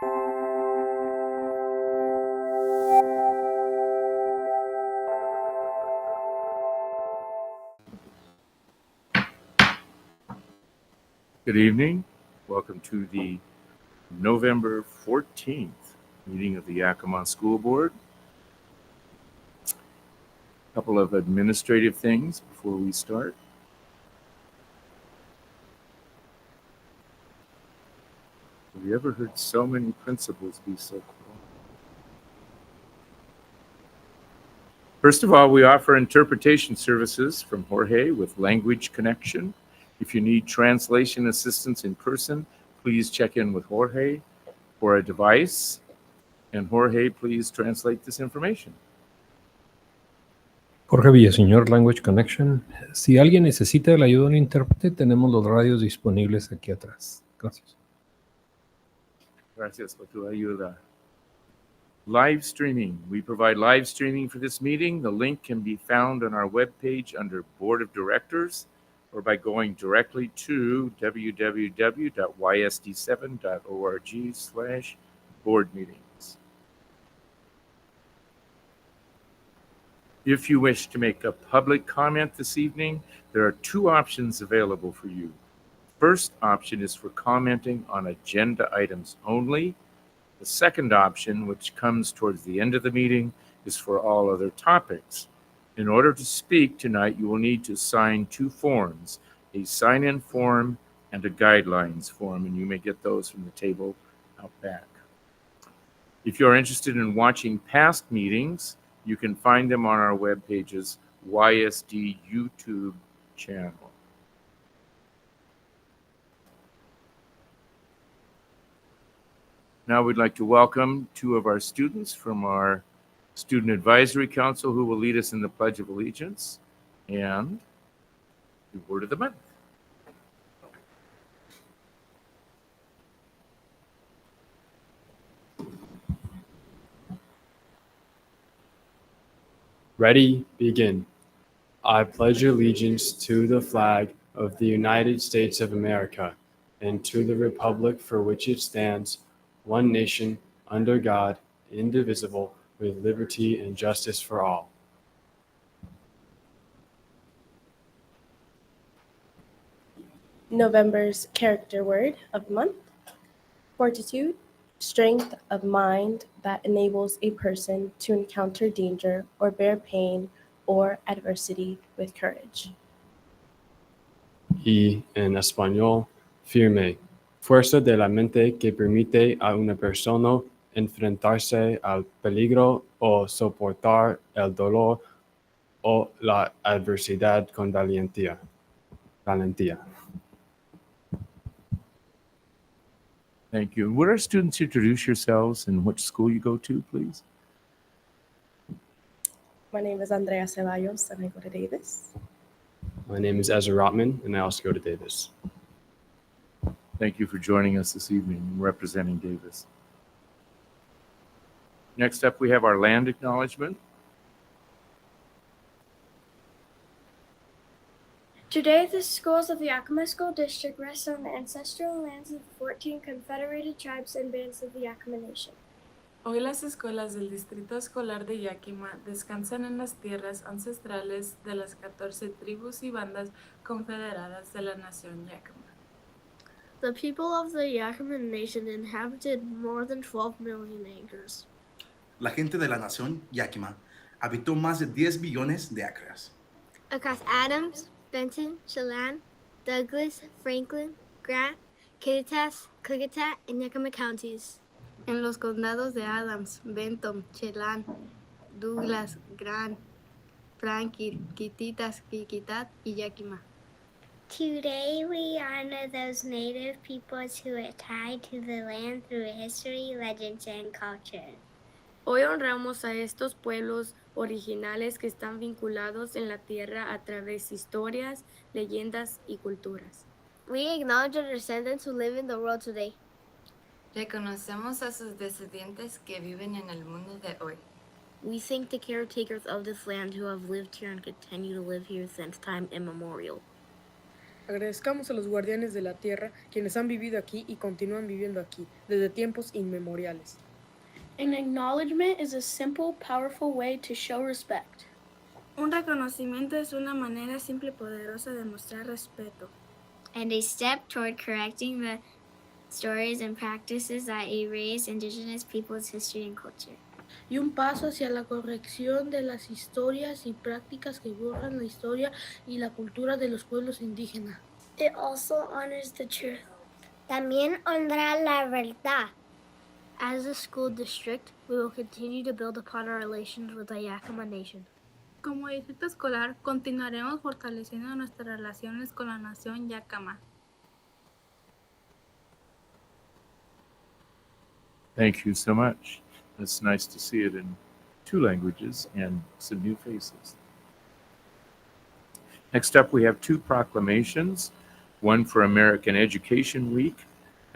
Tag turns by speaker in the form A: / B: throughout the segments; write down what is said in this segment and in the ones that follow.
A: Good evening. Welcome to the November 14th meeting of the Yakima School Board. A couple of administrative things before we start. Have you ever heard so many principals be so quiet? First of all, we offer interpretation services from Jorge with Language Connection. If you need translation assistance in person, please check in with Jorge for a device. And Jorge, please translate this information.
B: Jorge Villaseñor, Language Connection. Si alguien necesita la ayuda de un intérprete, tenemos los radios disponibles aquí atrás. Gracias.
A: Gracias por tu ayuda. Live streaming. We provide live streaming for this meeting. The link can be found on our webpage under Board of Directors or by going directly to www.ysd7.org/board meetings. If you wish to make a public comment this evening, there are two options available for you. First option is for commenting on agenda items only. The second option, which comes towards the end of the meeting, is for all other topics. In order to speak tonight, you will need to sign two forms, a sign-in form and a guidelines form, and you may get those from the table out back. If you're interested in watching past meetings, you can find them on our web page's YSD YouTube channel. Now we'd like to welcome two of our students from our Student Advisory Council who will lead us in the Pledge of Allegiance and the Word of the Month.
C: Ready, begin. I pledge allegiance to the flag of the United States of America and to the republic for which it stands, one nation, under God, indivisible, with liberty and justice for all.
D: November's character word of the month: fortitude, strength of mind that enables a person to encounter danger or bear pain or adversity with courage.
C: Y en español, firme, fuerza de la mente que permite a una persona enfrentarse al peligro o soportar el dolor o la adversidad con valentía.
A: Thank you. Would our students introduce yourselves and which school you go to, please?
D: My name is Andrea Ceballos and I go to Davis.
C: My name is Ezra Rotman, and I also go to Davis.
A: Thank you for joining us this evening and representing Davis. Next up, we have our land acknowledgement.
E: Today, the schools of the Yakima School District rest on the ancestral lands of the 14 confederated tribes and bands of the Yakima Nation.
F: Hoy las escuelas del Distrito Escolar de Yakima descansan en las tierras ancestrales de las 14 tribus y bandas confederadas de la nación Yakima.
G: The people of the Yakima Nation inhabited more than 12 million acres.
H: La gente de la nación Yakima habitó más de 10 billones de acres.
G: Across Adams, Benton, Chelan, Douglas, Franklin, Grant, Kittitas, Klickitat, and Yakima counties.
I: En los condados de Adams, Benton, Chelan, Douglas, Grant, Franklin, Kittitas, Klickitat, y Yakima.
J: Today we honor those native peoples who are tied to the land through history, legends, and culture.
K: Hoy honramos a estos pueblos originales que están vinculados en la tierra a través de historias, leyendas y culturas.
G: We acknowledge our descendants who live in the world today.
I: Reconocemos a sus descendientes que viven en el mundo de hoy.
G: We thank the caretakers of this land who have lived here and continue to live here since time immemorial.
L: Agradezcamos a los guardianes de la tierra quienes han vivido aquí y continúan viviendo aquí desde tiempos inmemoriales.
M: An acknowledgement is a simple, powerful way to show respect.
E: Un reconocimiento es una manera simple y poderosa de mostrar respeto.
J: And a step toward correcting the stories and practices that erase indigenous peoples' history and culture.
M: Y un paso hacia la corrección de las historias y prácticas que borran la historia y la cultura de los pueblos indígenas.
E: It also honors the truth.
J: También honra la verdad.
G: As a school district, we will continue to build upon our relations with the Yakima Nation.
F: Como distrito escolar, continuaremos fortaleciendo nuestras relaciones con la nación Yakima.
A: Thank you so much. It's nice to see it in 2 languages and some new faces. Next up, we have 2 proclamations, one for American Education Week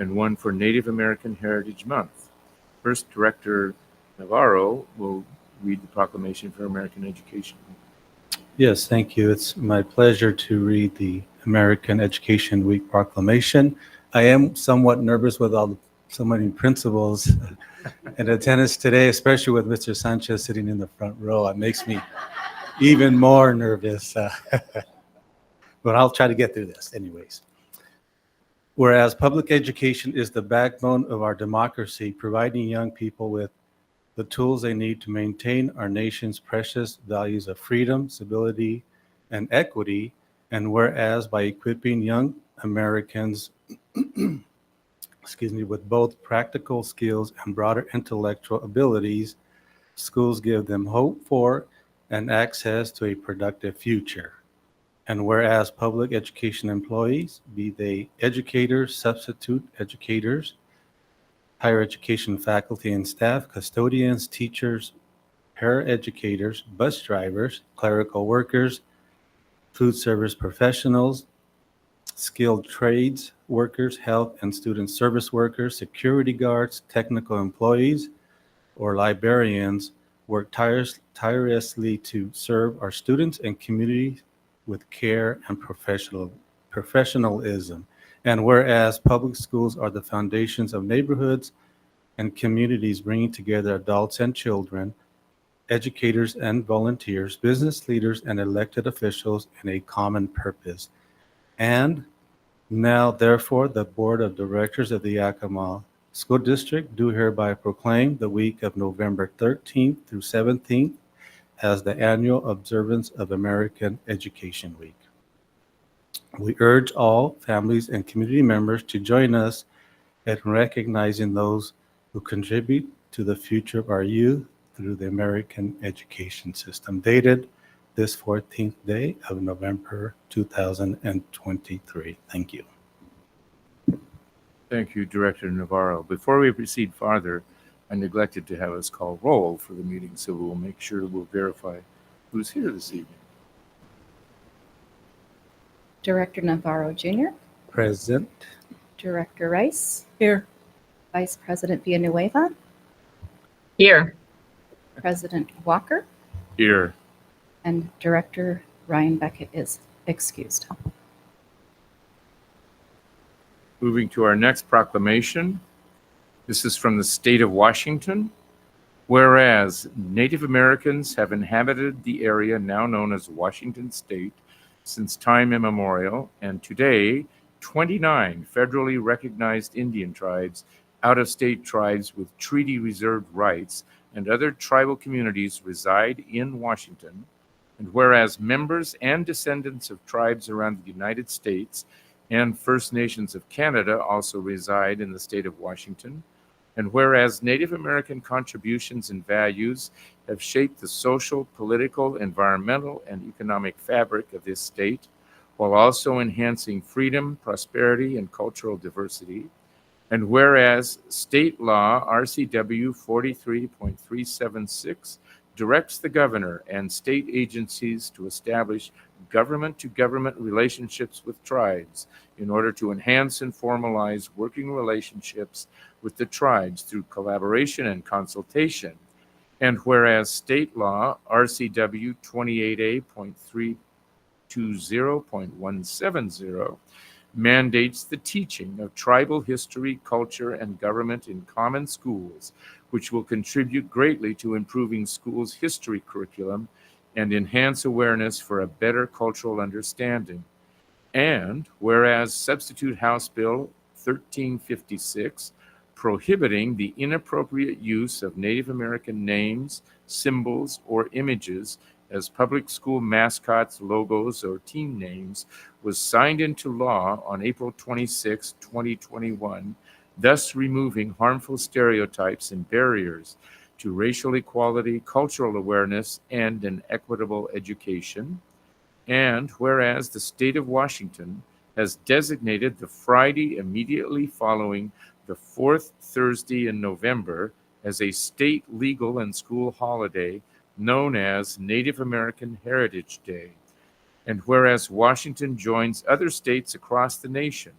A: and one for Native American Heritage Month. First, Director Navarro will read the proclamation for American Education Week.
N: Yes, thank you. It's my pleasure to read the American Education Week proclamation. I am somewhat nervous with so many principals in attendance today, especially with Mr. Sanchez sitting in the front row. It makes me even more nervous, but I'll try to get through this anyways. Whereas public education is the backbone of our democracy, providing young people with the tools they need to maintain our nation's precious values of freedom, civility, and equity, and whereas by equipping young Americans with both practical skills and broader intellectual abilities, schools give them hope for and access to a productive future. And whereas public education employees, be they educators, substitute educators, higher education faculty and staff, custodians, teachers, paraeducators, bus drivers, clerical workers, food service professionals, skilled trades workers, health and student service workers, security guards, technical employees, or librarians work tirelessly to serve our students and community with care and professionalism. And whereas public schools are the foundations of neighborhoods and communities, bringing together adults and children, educators and volunteers, business leaders and elected officials in a common purpose. And now, therefore, the Board of Directors of the Yakima School District do hereby proclaim the week of November 13th through 17th as the annual observance of American Education Week. We urge all families and community members to join us in recognizing those who contribute to the future of our youth through the American education system, dated this 14th day of November 2023. Thank you.
A: Thank you, Director Navarro. Before we proceed farther, I neglected to have us call roll for the meeting, so we'll make sure we'll verify who's here this evening.
O: Director Navarro Jr.,
N: Present.
O: Director Rice,
L: Here.
O: Vice President Villanueva,
P: Here.
O: President Walker,
A: Here.
O: and Director Ryan Beckett is excused.
A: Moving to our next proclamation. This is from the state of Washington. Whereas Native Americans have inhabited the area now known as Washington State since time immemorial, and today 29 federally recognized Indian tribes, out-of-state tribes with treaty reserved rights, and other tribal communities reside in Washington. And whereas members and descendants of tribes around the United States and First Nations of Canada also reside in the state of Washington. And whereas Native American contributions and values have shaped the social, political, environmental, and economic fabric of this state, while also enhancing freedom, prosperity, and cultural diversity. And whereas state law RCW 43.376 directs the governor and state agencies to establish government-to-government relationships with tribes in order to enhance and formalize working relationships with the tribes through collaboration and consultation. And whereas state law RCW 28A.3 20.170 mandates the teaching of tribal history, culture, and government in common schools, which will contribute greatly to improving schools' history curriculum and enhance awareness for a better cultural understanding. And whereas Substitute House Bill 1356, prohibiting the inappropriate use of Native American names, symbols, or images as public school mascots, logos, or team names, was signed into law on April 26, 2021, thus removing harmful stereotypes and barriers to racial equality, cultural awareness, and an equitable education. And whereas the state of Washington has designated the Friday immediately following the fourth Thursday in November as a state legal and school holiday known as Native American Heritage Day. And whereas Washington joins other states across the nation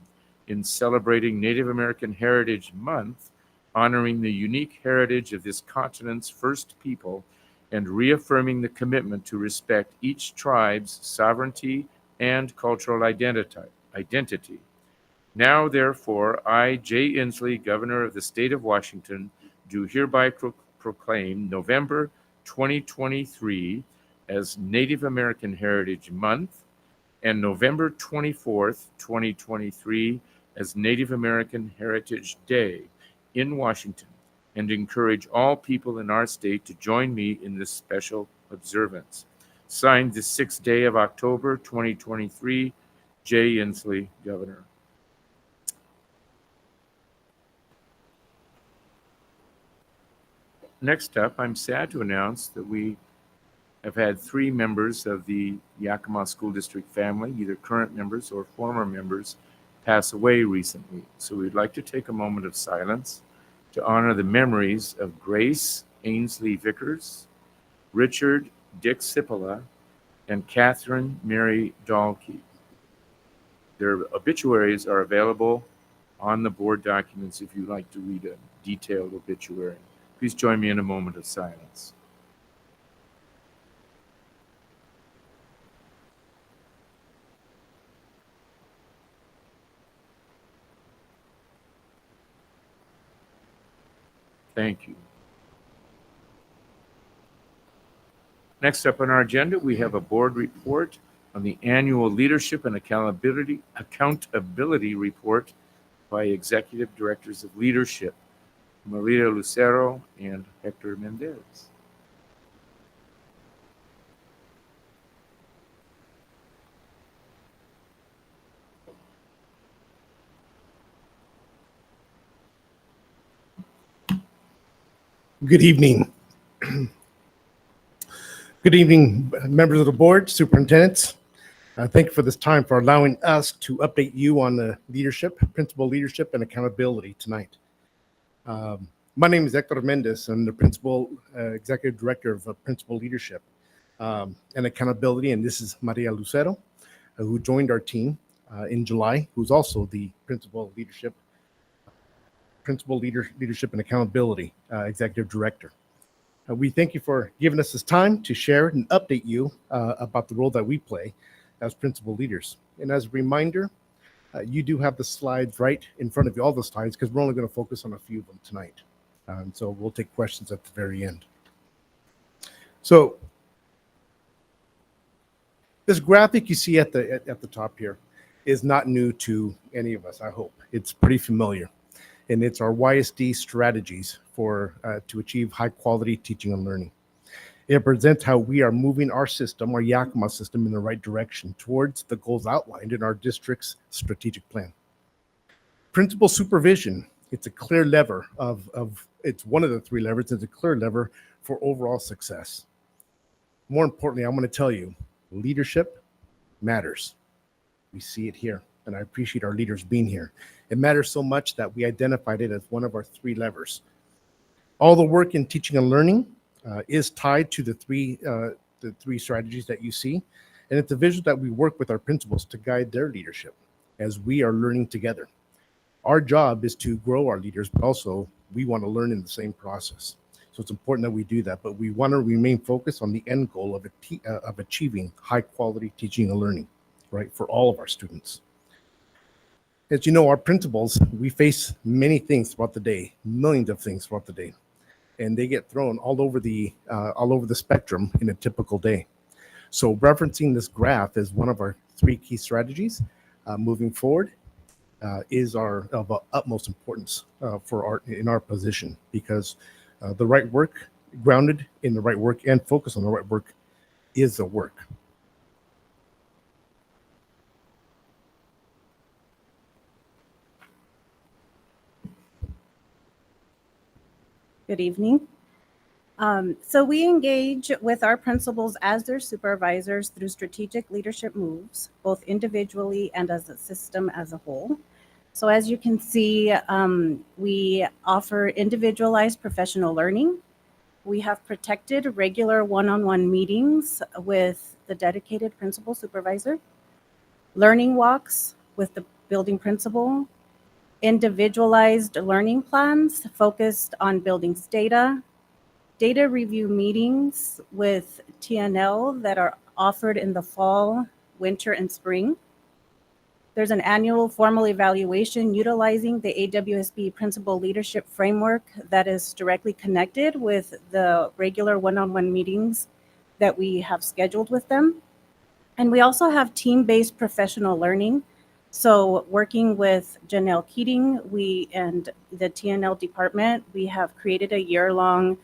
A: in celebrating Native American Heritage Month, honoring the unique heritage of this continent's first people and reaffirming the commitment to respect each tribe's sovereignty and cultural identity. Now, therefore, I, Jay Inslee, Governor of the State of Washington, do hereby proclaim November 2023 as Native American Heritage Month and November 24th, 2023 as Native American Heritage Day in Washington, and encourage all people in our state to join me in this special observance. Signed the 6th day of October, 2023, Jay Inslee, Governor. Next up, I'm sad to announce that we have had 3 members of the Yakima School District family, either current members or former members, pass away recently. So we'd like to take a moment of silence to honor the memories of Grace Ainsley Vickers, Richard Dick Cipolla, and Catherine Mary Dahlke. Their obituaries are available on the board documents if you'd like to read a detailed obituary. Please join me in a moment of silence. Thank you. Next up on our agenda, we have a board report on the annual leadership and accountability report by Executive Directors of Leadership, Maria Lucero and Hector Mendez.
Q: Good evening. Good evening, members of the board, superintendents. Thank you for this time for allowing us to update you on the leadership, principal leadership, and accountability tonight. My name is Hector Mendez. I'm the principal executive director of principal leadership and accountability, and this is Maria Lucero, who joined our team in July, who's also the principal leadership and accountability executive director. We thank you for giving us this time to share and update you about the role that we play as principal leaders. And as a reminder, you do have the slides right in front of you, all the slides, because we're only going to focus on a few of them tonight. So we'll take questions at the very end. So this graphic you see at the top here is not new to any of us, I hope. It's pretty familiar. And it's our YSD strategies for to achieve high quality teaching and learning. It presents how we are moving our system, our Yakima system, in the right direction towards the goals outlined in our district's strategic plan. Principal supervision, it's a clear lever it's one of the 3 levers, it's a clear lever for overall success. More importantly, I'm going to tell you, leadership matters. We see it here, and I appreciate our leaders being here. It matters so much that we identified it as one of our 3 levers. All the work in teaching and learning is tied to the three strategies that you see, and it's a vision that we work with our principals to guide their leadership as we are learning together. Our job is to grow our leaders, but also we want to learn in the same process. So it's important that we do that, but we want to remain focused on the end goal of achieving high quality teaching and learning, right, for all of our students. As you know, our principals, we face many things throughout the day, millions of things throughout the day, and they get thrown all over the spectrum in a typical day. So referencing this graph as one of our 3 key strategies moving forward is of utmost importance in our position, because the right work, grounded in the right work and focus on the right work, is the work.
R: Good evening. So we engage with our principals as their supervisors through strategic leadership moves, both individually and as a system as a whole. So as you can see, we offer individualized professional learning. We have protected regular one-on-one meetings with the dedicated principal supervisor, learning walks with the building principal, individualized learning plans focused on building's data review meetings with TNL that are offered in the fall, winter, and spring. There's an annual formal evaluation utilizing the AWSB Principal Leadership Framework that is directly connected with the regular one-on-one meetings that we have scheduled with them. And we also have team-based professional learning. So working with Janelle Keating, and the TNL department, we have created a year-long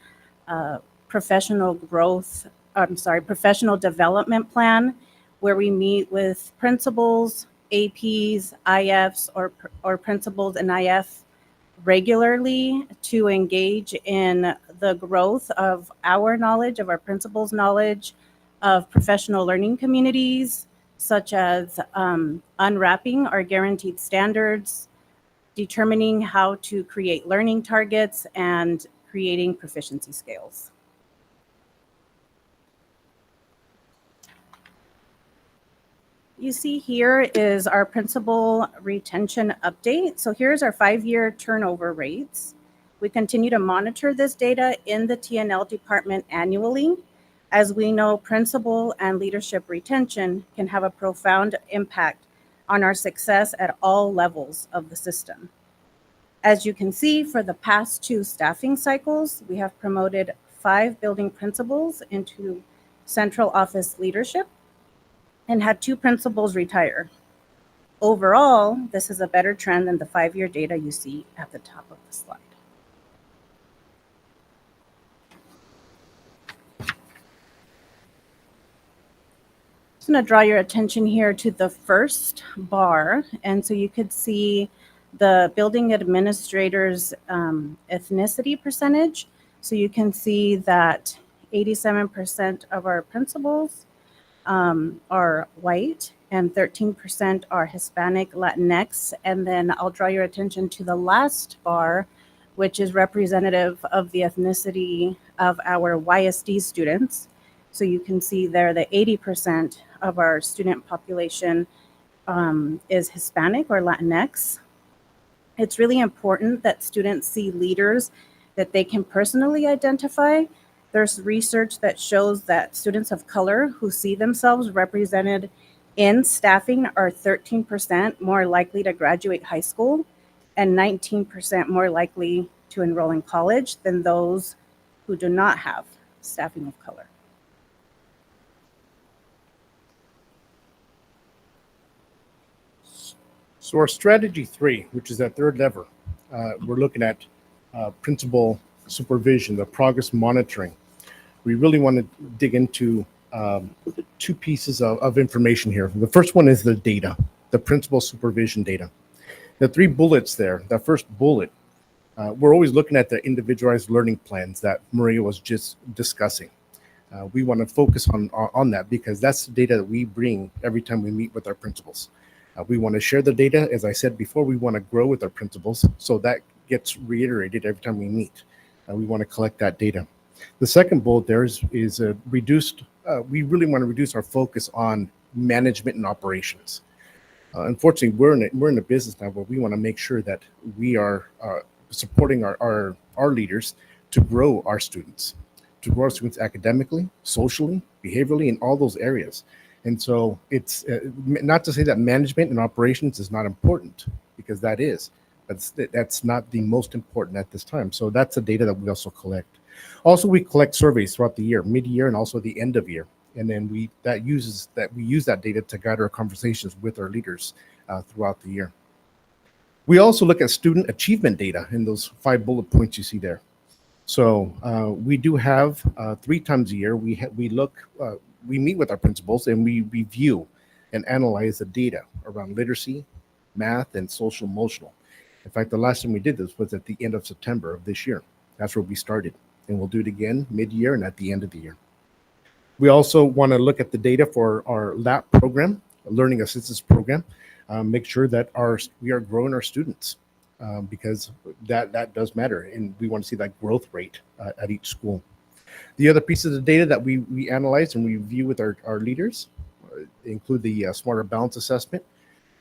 R: professional development plan where we meet with principals, APs, IFs, or principals and IF regularly to engage in the growth of our knowledge, of our principals' knowledge, of professional learning communities, such as unwrapping our guaranteed standards, determining how to create learning targets, and creating proficiency scales. You see here is our principal retention update. So here's our 5-year turnover rates. We continue to monitor this data in the TNL department annually, as we know principal and leadership retention can have a profound impact on our success at all levels of the system. As you can see, for the past 2 staffing cycles, we have promoted 5 building principals into central office leadership and had 2 principals retire. Overall, this is a better trend than the 5-year data you see at the top of the slide. I'm just going to draw your attention here to the first bar. And so you could see the building administrator's ethnicity percentage. So you can see that 87% of our principals are white and 13% are Hispanic, Latinx. And then I'll draw your attention to the last bar, which is representative of the ethnicity of our YSD students. So you can see there that 80% of our student population is Hispanic or Latinx. It's really important that students see leaders that they can personally identify. There's research that shows that students of color who see themselves represented in staffing are 13% more likely to graduate high school and 19% more likely to enroll in college than those who do not have staffing of color.
Q: So our strategy 3, which is that third lever, we're looking at principal supervision, the progress monitoring. We really want to dig into 2 pieces of information here. The first one is the data, the principal supervision data. The 3 bullets there, that first bullet, we're always looking at the individualized learning plans that Maria was just discussing. We want to focus on that because that's the data that we bring every time we meet with our principals. We want to share the data. As I said before, we want to grow with our principals, so that gets reiterated every time we meet. We want to collect that data. The second bullet there is a reduced, we really want to reduce our focus on management and operations. Unfortunately, we're in a business now where we want to make sure that we are supporting our leaders to grow our students, academically, socially, behaviorally, in all those areas. And so it's not to say that management and operations is not important, because that is, but that's not the most important at this time. So that's the data that we also collect. Also, we collect surveys throughout the year, mid-year, and also the end of year. And then we use that data to guide our conversations with our leaders throughout the year. We also look at student achievement data in those 5 bullet points you see there. So we do have 3 times a year, we meet with our principals and we review and analyze the data around literacy, math, and social emotional. In fact, the last time we did this was at the end of September of this year. That's where we started. And we'll do it again mid-year and at the end of the year. We also want to look at the data for our LAP program, Learning Assistance Program, make sure that we are growing our students because that does matter. And we want to see that growth rate at each school. The other pieces of data that we analyze and we review with our leaders include the Smarter Balance Assessment,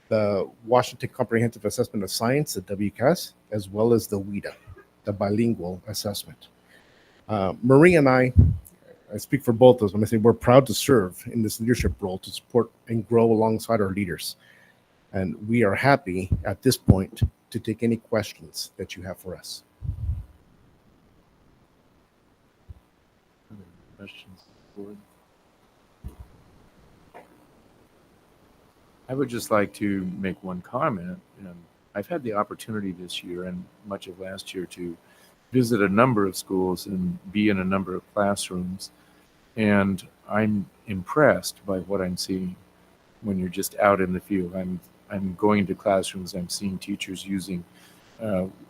Q: the Washington Comprehensive Assessment of Science, the WCAS, as well as the WIDA, the Bilingual Assessment. Marie and I speak for both of us when I say we're proud to serve in this leadership role to support and grow alongside our leaders. And we are happy at this point to take any questions that you have for us.
A: Questions? Board? I would just like to make one comment. I've had the opportunity this year and much of last year to visit a number of schools and be in a number of classrooms. And I'm impressed by what I'm seeing when you're just out in the field. I'm going to classrooms, I'm seeing teachers using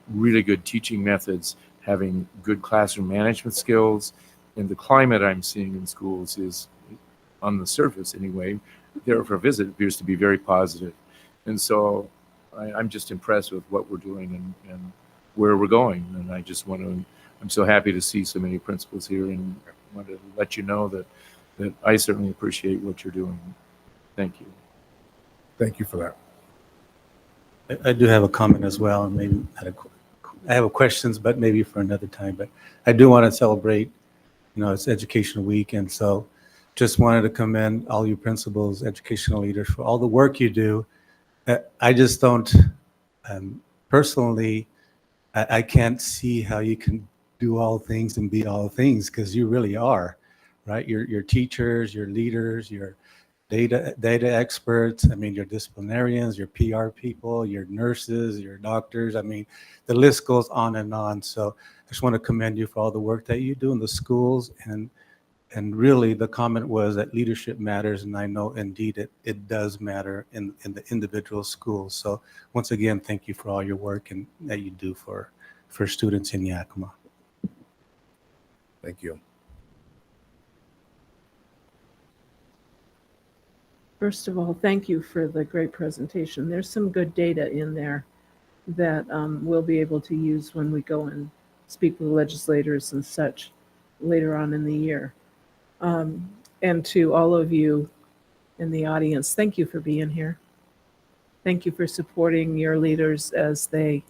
A: really good teaching methods, having good classroom management skills, and the climate I'm seeing in schools is, on the surface anyway, there for a visit appears to be very positive. And so I'm just impressed with what we're doing and where we're going. And I just I'm so happy to see so many principals here and want to let you know that I certainly appreciate what you're doing. Thank you.
Q: Thank you for that.
N: I do have a comment as well, and maybe I have questions, but maybe for another time. But I do want to celebrate, it's Education Week, and so just wanted to commend all you principals, educational leaders for all the work you do. I just don't, personally, I can't see how you can do all things and be all things, because you really are, right? You're teachers, you're leaders, you're data experts. Your disciplinarians, your PR people, your nurses, your doctors. The list goes on and on. So I just want to commend you for all the work that you do in the schools. And really the comment was that leadership matters. And I know indeed it does matter in the individual schools. So once again, thank you for all your work and that you do for students in Yakima.
Q: Thank you.
S: First of all, thank you for the great presentation. There's some good data in there that we'll be able to use when we go and speak with legislators and such later on in the year. And to all of you in the audience, thank you for being here. Thank you for supporting your leaders as they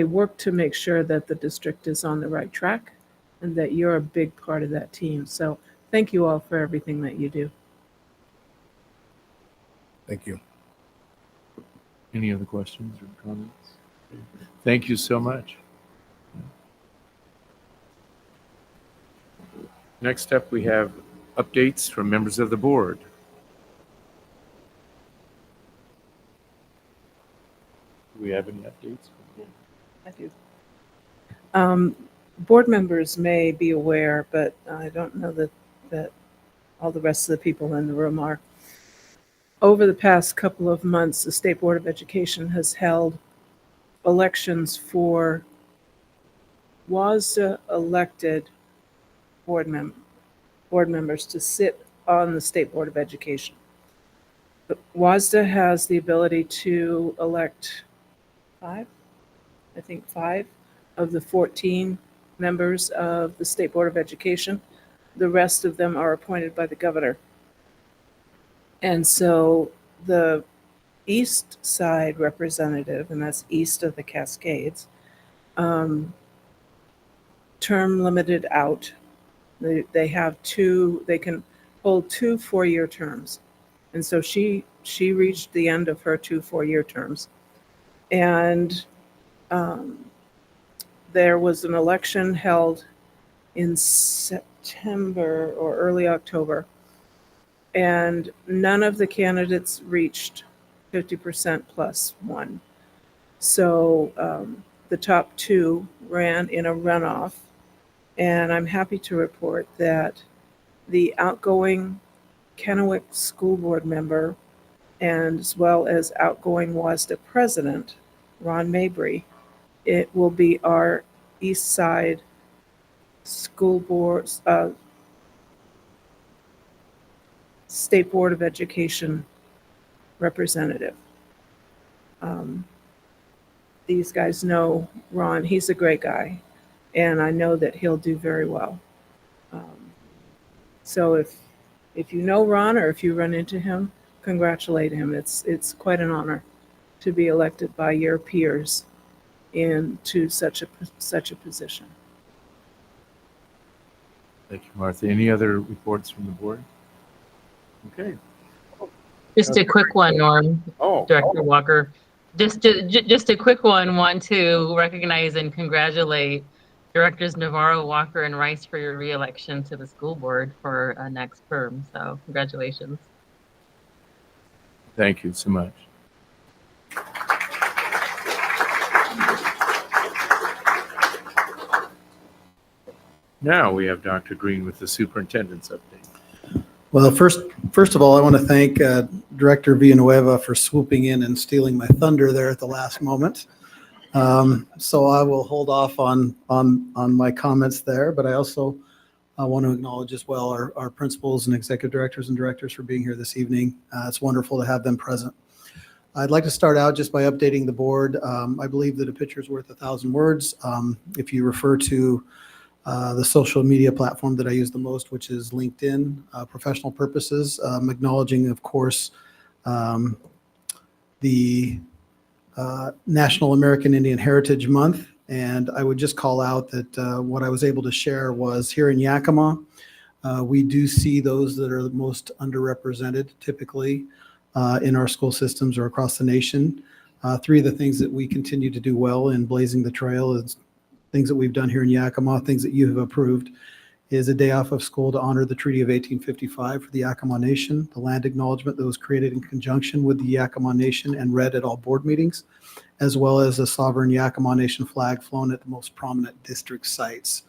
S: work to make sure that the district is on the right track and that you're a big part of that team. So thank you all for everything that you do.
Q: Thank you.
A: Any other questions or comments? Thank you so much. Next up, we have updates from members of the board. Do we have any updates?
S: I do. Board members may be aware, but I don't know that all the rest of the people in the room are. Over the past couple of months, the State Board of Education has held elections for WASDA elected board members to sit on the State Board of Education. But WASDA has the ability to elect five of the 14 members of the State Board of Education. The rest of them are appointed by the governor. And so the East Side representative, and that's east of the Cascades, term limited out. They have two, they can hold 2 4-year terms. And so she reached the end of her 2 4-year terms. And there was an election held in September or early October, and none of the candidates reached 50% plus one. So the top 2 ran in a runoff, and I'm happy to report that the outgoing Kennewick School Board member, and as well as outgoing WASDA president, Ron Mabry, it will be our East Side School Board, State Board of Education representative. These guys know Ron. He's a great guy, and I know that he'll do very well. So if you know Ron or if you run into him, congratulate him. It's quite an honor to be elected by your peers into such a position.
A: Thank you, Martha. Any other reports from the board? Okay.
P: Just a quick one, Norm. Director Walker. Just a quick one. Want to recognize and congratulate Directors Navarro, Walker, and Rice for your re-election to the school board for next term. So congratulations.
A: Thank you so much. Now we have Dr. Green with the superintendent's update.
T: Well, first of all, I want to thank Director Villanueva for swooping in and stealing my thunder there at the last moment. So I will hold off on my comments there, but I also want to acknowledge as well our principals and executive directors and directors for being here this evening. It's wonderful to have them present. I'd like to start out just by updating the board. I believe that a picture is worth 1,000 words. If you refer to the social media platform that I use the most, which is LinkedIn, professional purposes, acknowledging, of course, the National American Indian Heritage Month. And I would just call out that what I was able to share was here in Yakima, we do see those that are the most underrepresented typically in our school systems or across the nation. 3 of the things that we continue to do well in Blazing the Trail is things that we've done here in Yakima, things that you have approved, is a day off of school to honor the Treaty of 1855 for the Yakima Nation, the land acknowledgement that was created in conjunction with the Yakima Nation and read at all board meetings, as well as a sovereign Yakima Nation flag flown at the most prominent district sites.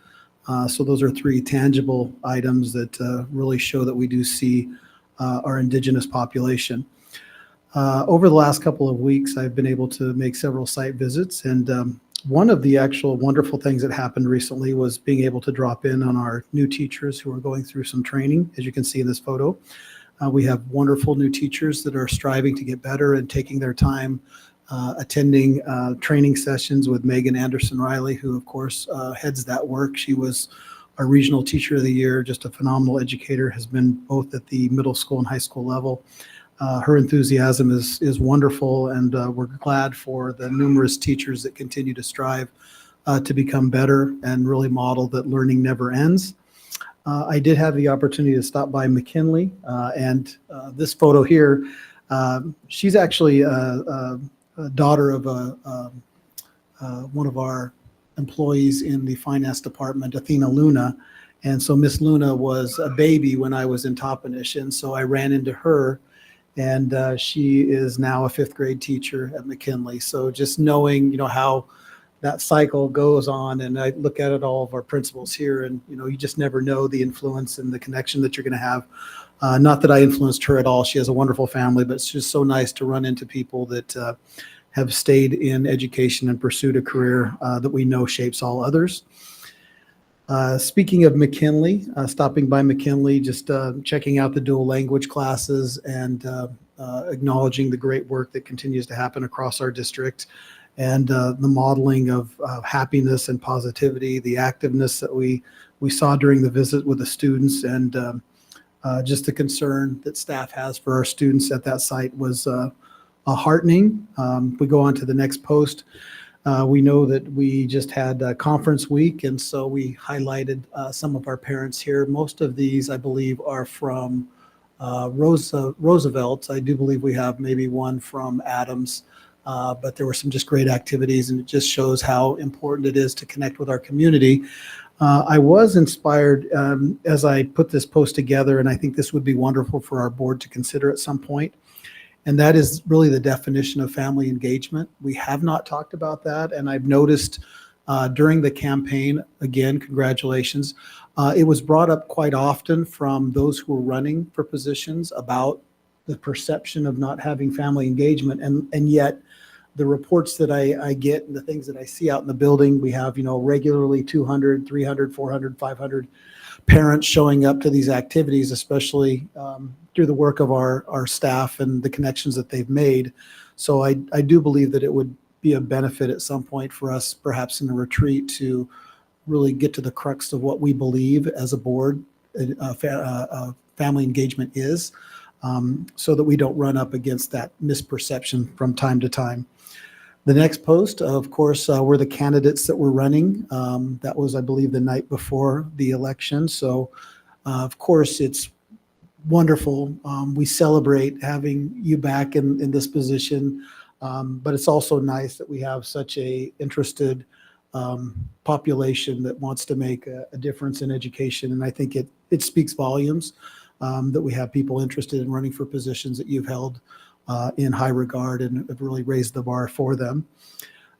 T: So those are 3 tangible items that really show that we do see our indigenous population. Over the last couple of weeks, I've been able to make several site visits, and one of the actual wonderful things that happened recently was being able to drop in on our new teachers who are going through some training. As you can see in this photo, we have wonderful new teachers that are striving to get better and taking their time attending training sessions with Megan Anderson Riley, who of course heads that work. She was our regional teacher of the year, just a phenomenal educator, has been both at the middle school and high school level. Her enthusiasm is wonderful, and we're glad for the numerous teachers that continue to strive to become better and really model that learning never ends. I did have the opportunity to stop by McKinley, and this photo here, she's actually a daughter of one of our employees in the finance department, Athena Luna. And so Miss Luna was a baby when I was in Toppenish, and so I ran into her, and she is now a 5th grade teacher at McKinley. So just knowing, how that cycle goes on, and I look at it all of our principals here, and you just never know the influence and the connection that you're going to have. Not that I influenced her at all. She has a wonderful family, but it's just so nice to run into people that have stayed in education and pursued a career that we know shapes all others. Speaking of McKinley, stopping by McKinley, just checking out the dual language classes and acknowledging the great work that continues to happen across our district, and the modeling of happiness and positivity, the activeness that we saw during the visit with the students, and just the concern that staff has for our students at that site was heartening. We go on to the next post. We know that we just had a conference week, and so we highlighted some of our parents here. Most of these, I believe, are from Roosevelt. I do believe we have maybe one from Adams, but there were some just great activities, and it just shows how important it is to connect with our community. I was inspired as I put this post together, and I think this would be wonderful for our board to consider at some point. And that is really the definition of family engagement. We have not talked about that, and I've noticed during the campaign, again, congratulations, it was brought up quite often from those who were running for positions about the perception of not having family engagement, and yet the reports that I get and the things that I see out in the building, we have, regularly 200, 300, 400, 500 parents showing up to these activities, especially through the work of our staff and the connections that they've made. So I do believe that it would be a benefit at some point for us, perhaps in a retreat, to really get to the crux of what we believe as a board family engagement is, so that we don't run up against that misperception from time to time. The next post, of course, were the candidates that were running. That was, I believe, the night before the election. So, of course, it's wonderful. We celebrate having you back in this position, but it's also nice that we have such a interested population that wants to make a difference in education. And I think it speaks volumes that we have people interested in running for positions that you've held in high regard and have really raised the bar for them.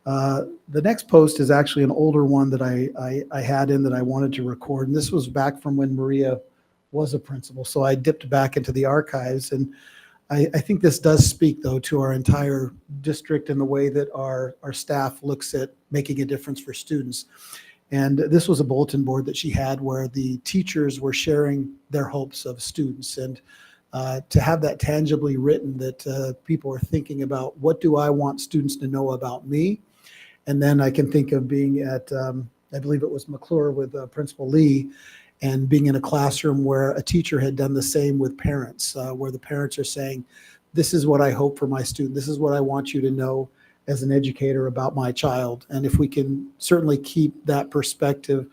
T: The next post is actually an older one that I had in that I wanted to record. And this was back from when Maria was a principal. So I dipped back into the archives. And I think this does speak, though, to our entire district and the way that our staff looks at making a difference for students. And this was a bulletin board that she had where the teachers were sharing their hopes of students. And to have that tangibly written, that people are thinking about, what do I want students to know about me? And then I can think of being at, I believe it was McClure with Principal Lee, and being in a classroom where a teacher had done the same with parents, where the parents are saying, this is what I hope for my student. This is what I want you to know as an educator about my child. And if we can certainly keep that perspective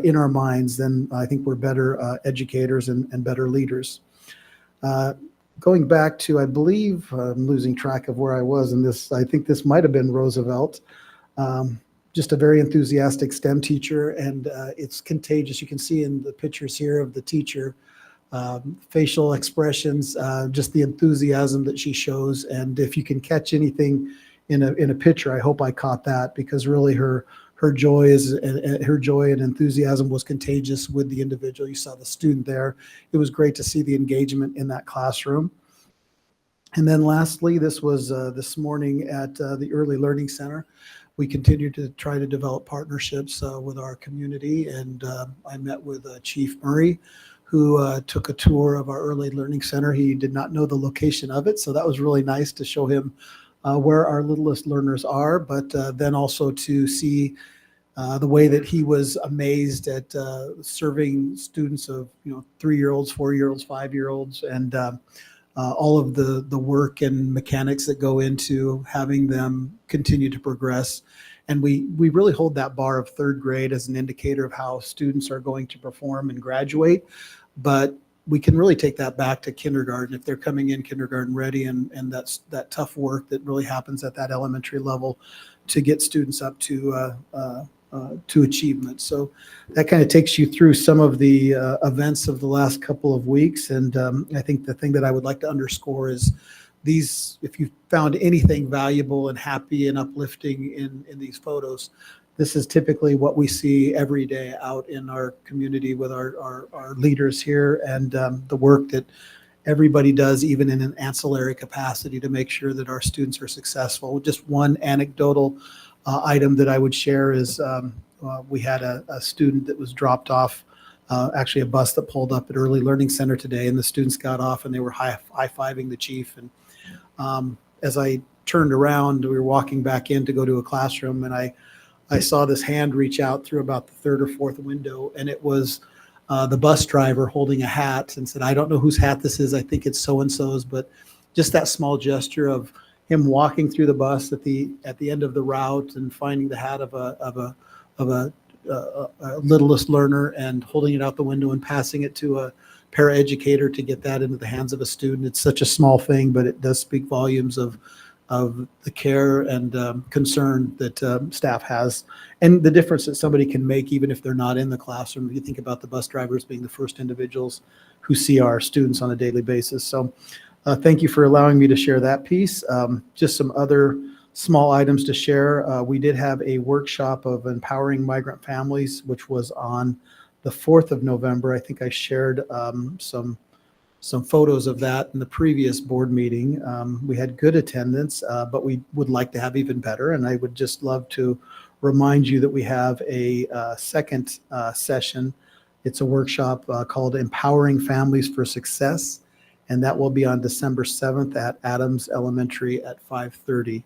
T: in our minds, then I think we're better educators and better leaders. Going back to, I believe, I'm losing track of where I was in this. I think this might have been Roosevelt. Just a very enthusiastic STEM teacher, and it's contagious. You can see in the pictures here of the teacher, facial expressions, just the enthusiasm that she shows. And if you can catch anything in a picture, I hope I caught that, because really her joy and enthusiasm was contagious with the individual. You saw the student there. It was great to see the engagement in that classroom. And then lastly, this was this morning at the Early Learning Center. We continue to try to develop partnerships with our community, and I met with Chief Murray, who took a tour of our Early Learning Center. He did not know the location of it, so that was really nice to show him where our littlest learners are, but then also to see the way that he was amazed at serving students of 3-year-olds, 4-year-olds, 5-year-olds, and all of the work and mechanics that go into having them continue to progress. And we really hold that bar of 3rd grade as an indicator of how students are going to perform and graduate. But we can really take that back to kindergarten if they're coming in kindergarten ready, and that's that tough work that really happens at that elementary level to get students up to achievement. So that kind of takes you through some of the events of the last couple of weeks. And I think the thing that I would like to underscore is these, if you found anything valuable and happy and uplifting in these photos, this is typically what we see every day out in our community with our leaders here, and the work that everybody does, even in an ancillary capacity, to make sure that our students are successful. Just one anecdotal item that I would share is we had a student that was dropped off, actually a bus that pulled up at Early Learning Center today, and the students got off and they were high-fiving the chief. And as I turned around, we were walking back in to go to a classroom, and I saw this hand reach out through about the 3rd or 4th window, and it was the bus driver holding a hat and said, I don't know whose hat this is. I think it's so-and-so's, but just that small gesture of him walking through the bus at the end of the route and finding the hat of a littlest learner and holding it out the window and passing it to a paraeducator to get that into the hands of a student. It's such a small thing, but it does speak volumes of the care and concern that staff has, and the difference that somebody can make even if they're not in the classroom. If you think about the bus drivers being the first individuals who see our students on a daily basis. So thank you for allowing me to share that piece. Just some other small items to share. We did have a workshop of empowering migrant families, which was on the 4th of November. I think I shared some photos of that in the previous board meeting. We had good attendance, but we would like to have even better. And I would just love to remind you that we have a second session. It's a workshop called Empowering Families for Success, and that will be on December 7th at Adams Elementary at 5:30.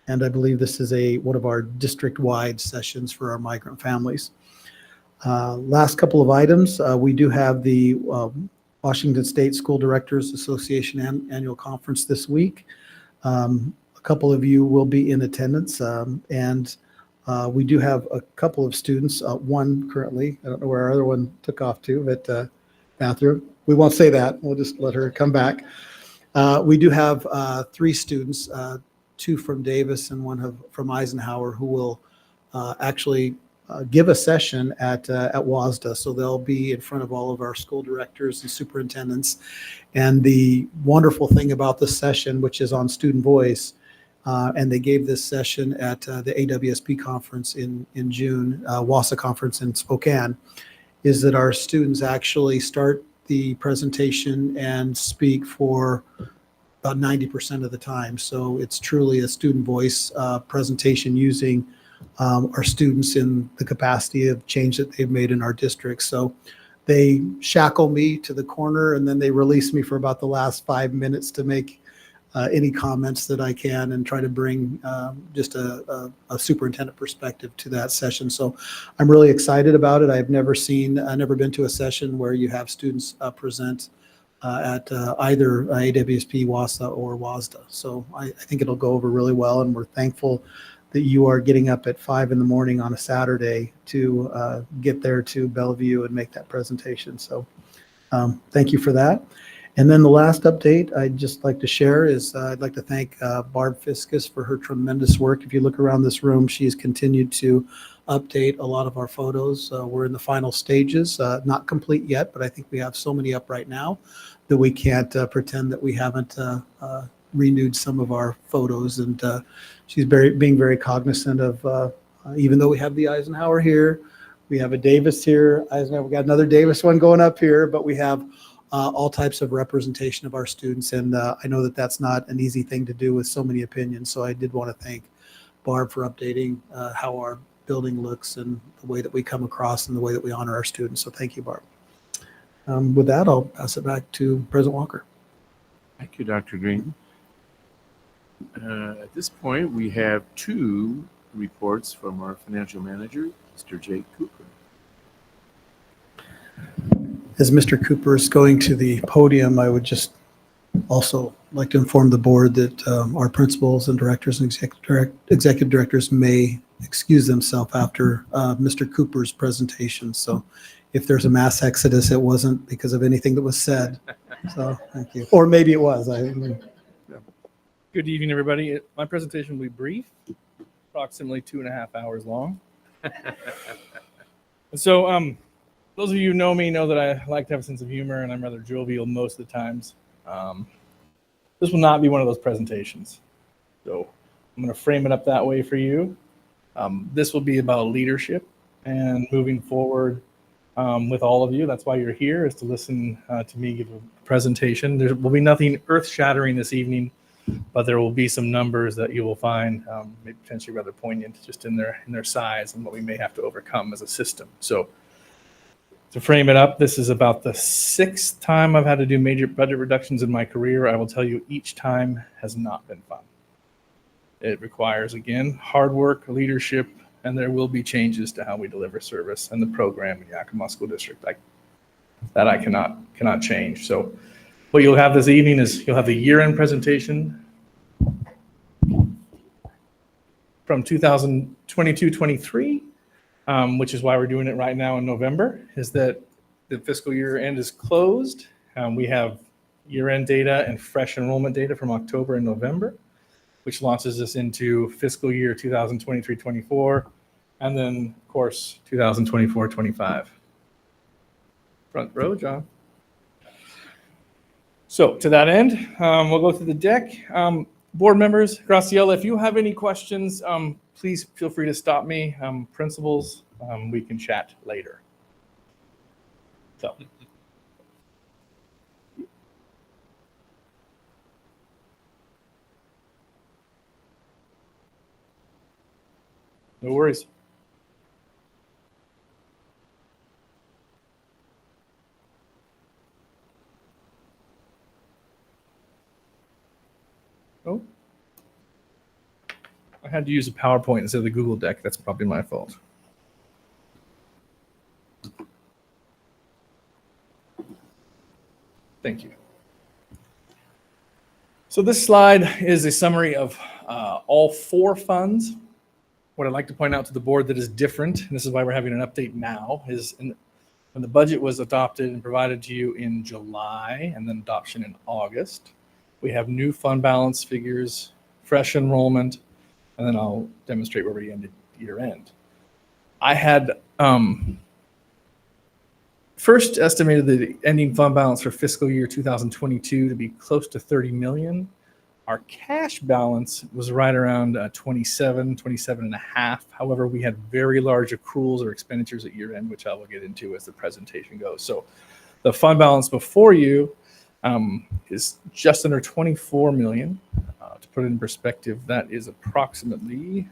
T: And I believe this is one of our district-wide sessions for our migrant families. Last couple of items, we do have the Washington State School Directors Association annual conference this week. A couple of you will be in attendance, and we do have a couple of students, one currently, I don't know where our other one took off to, but bathroom. We won't say that, we'll just let her come back. We do have 3 students, 2 from Davis and 1 from Eisenhower, who will actually give a session at WASDA. So they'll be in front of all of our school directors and superintendents. And the wonderful thing about this session, which is on student voice, and they gave this session at the AWSP conference in June, WASA conference in Spokane, is that our students actually start the presentation and speak for about 90% of the time. So it's truly a student voice presentation using our students in the capacity of change that they've made in our district. So they shackle me to the corner and then they release me for about the last 5 minutes to make any comments that I can and try to bring just a superintendent perspective to that session. So I'm really excited about it. I've never been to a session where you have students present at either AWSP, WASA, or WASDA. So I think it'll go over really well, and we're thankful that you are getting up at 5 in the morning on a Saturday to get there to Bellevue and make that presentation. So thank you for that. And then the last update I'd just like to share is I'd like to thank Barb Fiskus for her tremendous work. If you look around this room, she's continued to update a lot of our photos. We're in the final stages, not complete yet, but I think we have so many up right now that we can't pretend that we haven't renewed some of our photos. And she's being very cognizant of, even though we have the Eisenhower here, we have a Davis here, Eisenhower, we got another Davis one going up here, but we have all types of representation of our students. And I know that that's not an easy thing to do with so many opinions. So I did want to thank Barb for updating how our building looks and the way that we come across and the way that we honor our students. So thank you, Barb. With that, I'll pass it back to President Walker.
A: Thank you, Dr. Green. At this point, we have 2 reports from our financial manager, Mr. Jake Cooper.
T: As Mr. Cooper is going to the podium, I would just also like to inform the board that our principals and directors and executive directors may excuse themselves after Mr. Cooper's presentation. So if there's a mass exodus, it wasn't because of anything that was said. So thank you. Or maybe it was.
U: Good evening, everybody. My presentation will be brief, approximately 2.5 hours long. So those of you who know me know that I like to have a sense of humor, and I'm rather jovial most of the times. This will not be one of those presentations. So I'm going to frame it up that way for you. This will be about leadership and moving forward with all of you. That's why you're here, is to listen to me give a presentation. There will be nothing earth-shattering this evening, but there will be some numbers that you will find maybe potentially rather poignant just in their size and what we may have to overcome as a system. So to frame it up, this is about the 6th time I've had to do major budget reductions in my career. I will tell you, each time has not been fun. It requires, again, hard work, leadership, and there will be changes to how we deliver service and the program in Yakima School District. That I cannot change. So what you'll have this evening is you'll have the year-end presentation, from 2022-23, which is why we're doing it right now in November, is that the fiscal year end is closed. We have year-end data and fresh enrollment data from October and November, which launches us into fiscal year 2023-24, and then, of course, 2024-25. Front row, John. So to that end, we'll go through the deck. Board members, Graciela, if you have any questions, please feel free to stop me. Principals, we can chat later. So. No worries. Oh. I had to use a PowerPoint instead of the Google deck. That's probably my fault. Thank you. So this slide is a summary of all 4 funds. What I'd like to point out to the board that is different, and this is why we're having an update now, is when the budget was adopted and provided to you in July and then adoption in August, we have new fund balance figures, fresh enrollment, and then I'll demonstrate where we ended year end. I had first estimated the ending fund balance for fiscal year 2022 to be close to 30 million. Our cash balance was right around 27 and a half. However, we had very large accruals or expenditures at year end, which I will get into as the presentation goes. So the fund balance before you is just under 24 million. To put it in perspective, that is approximately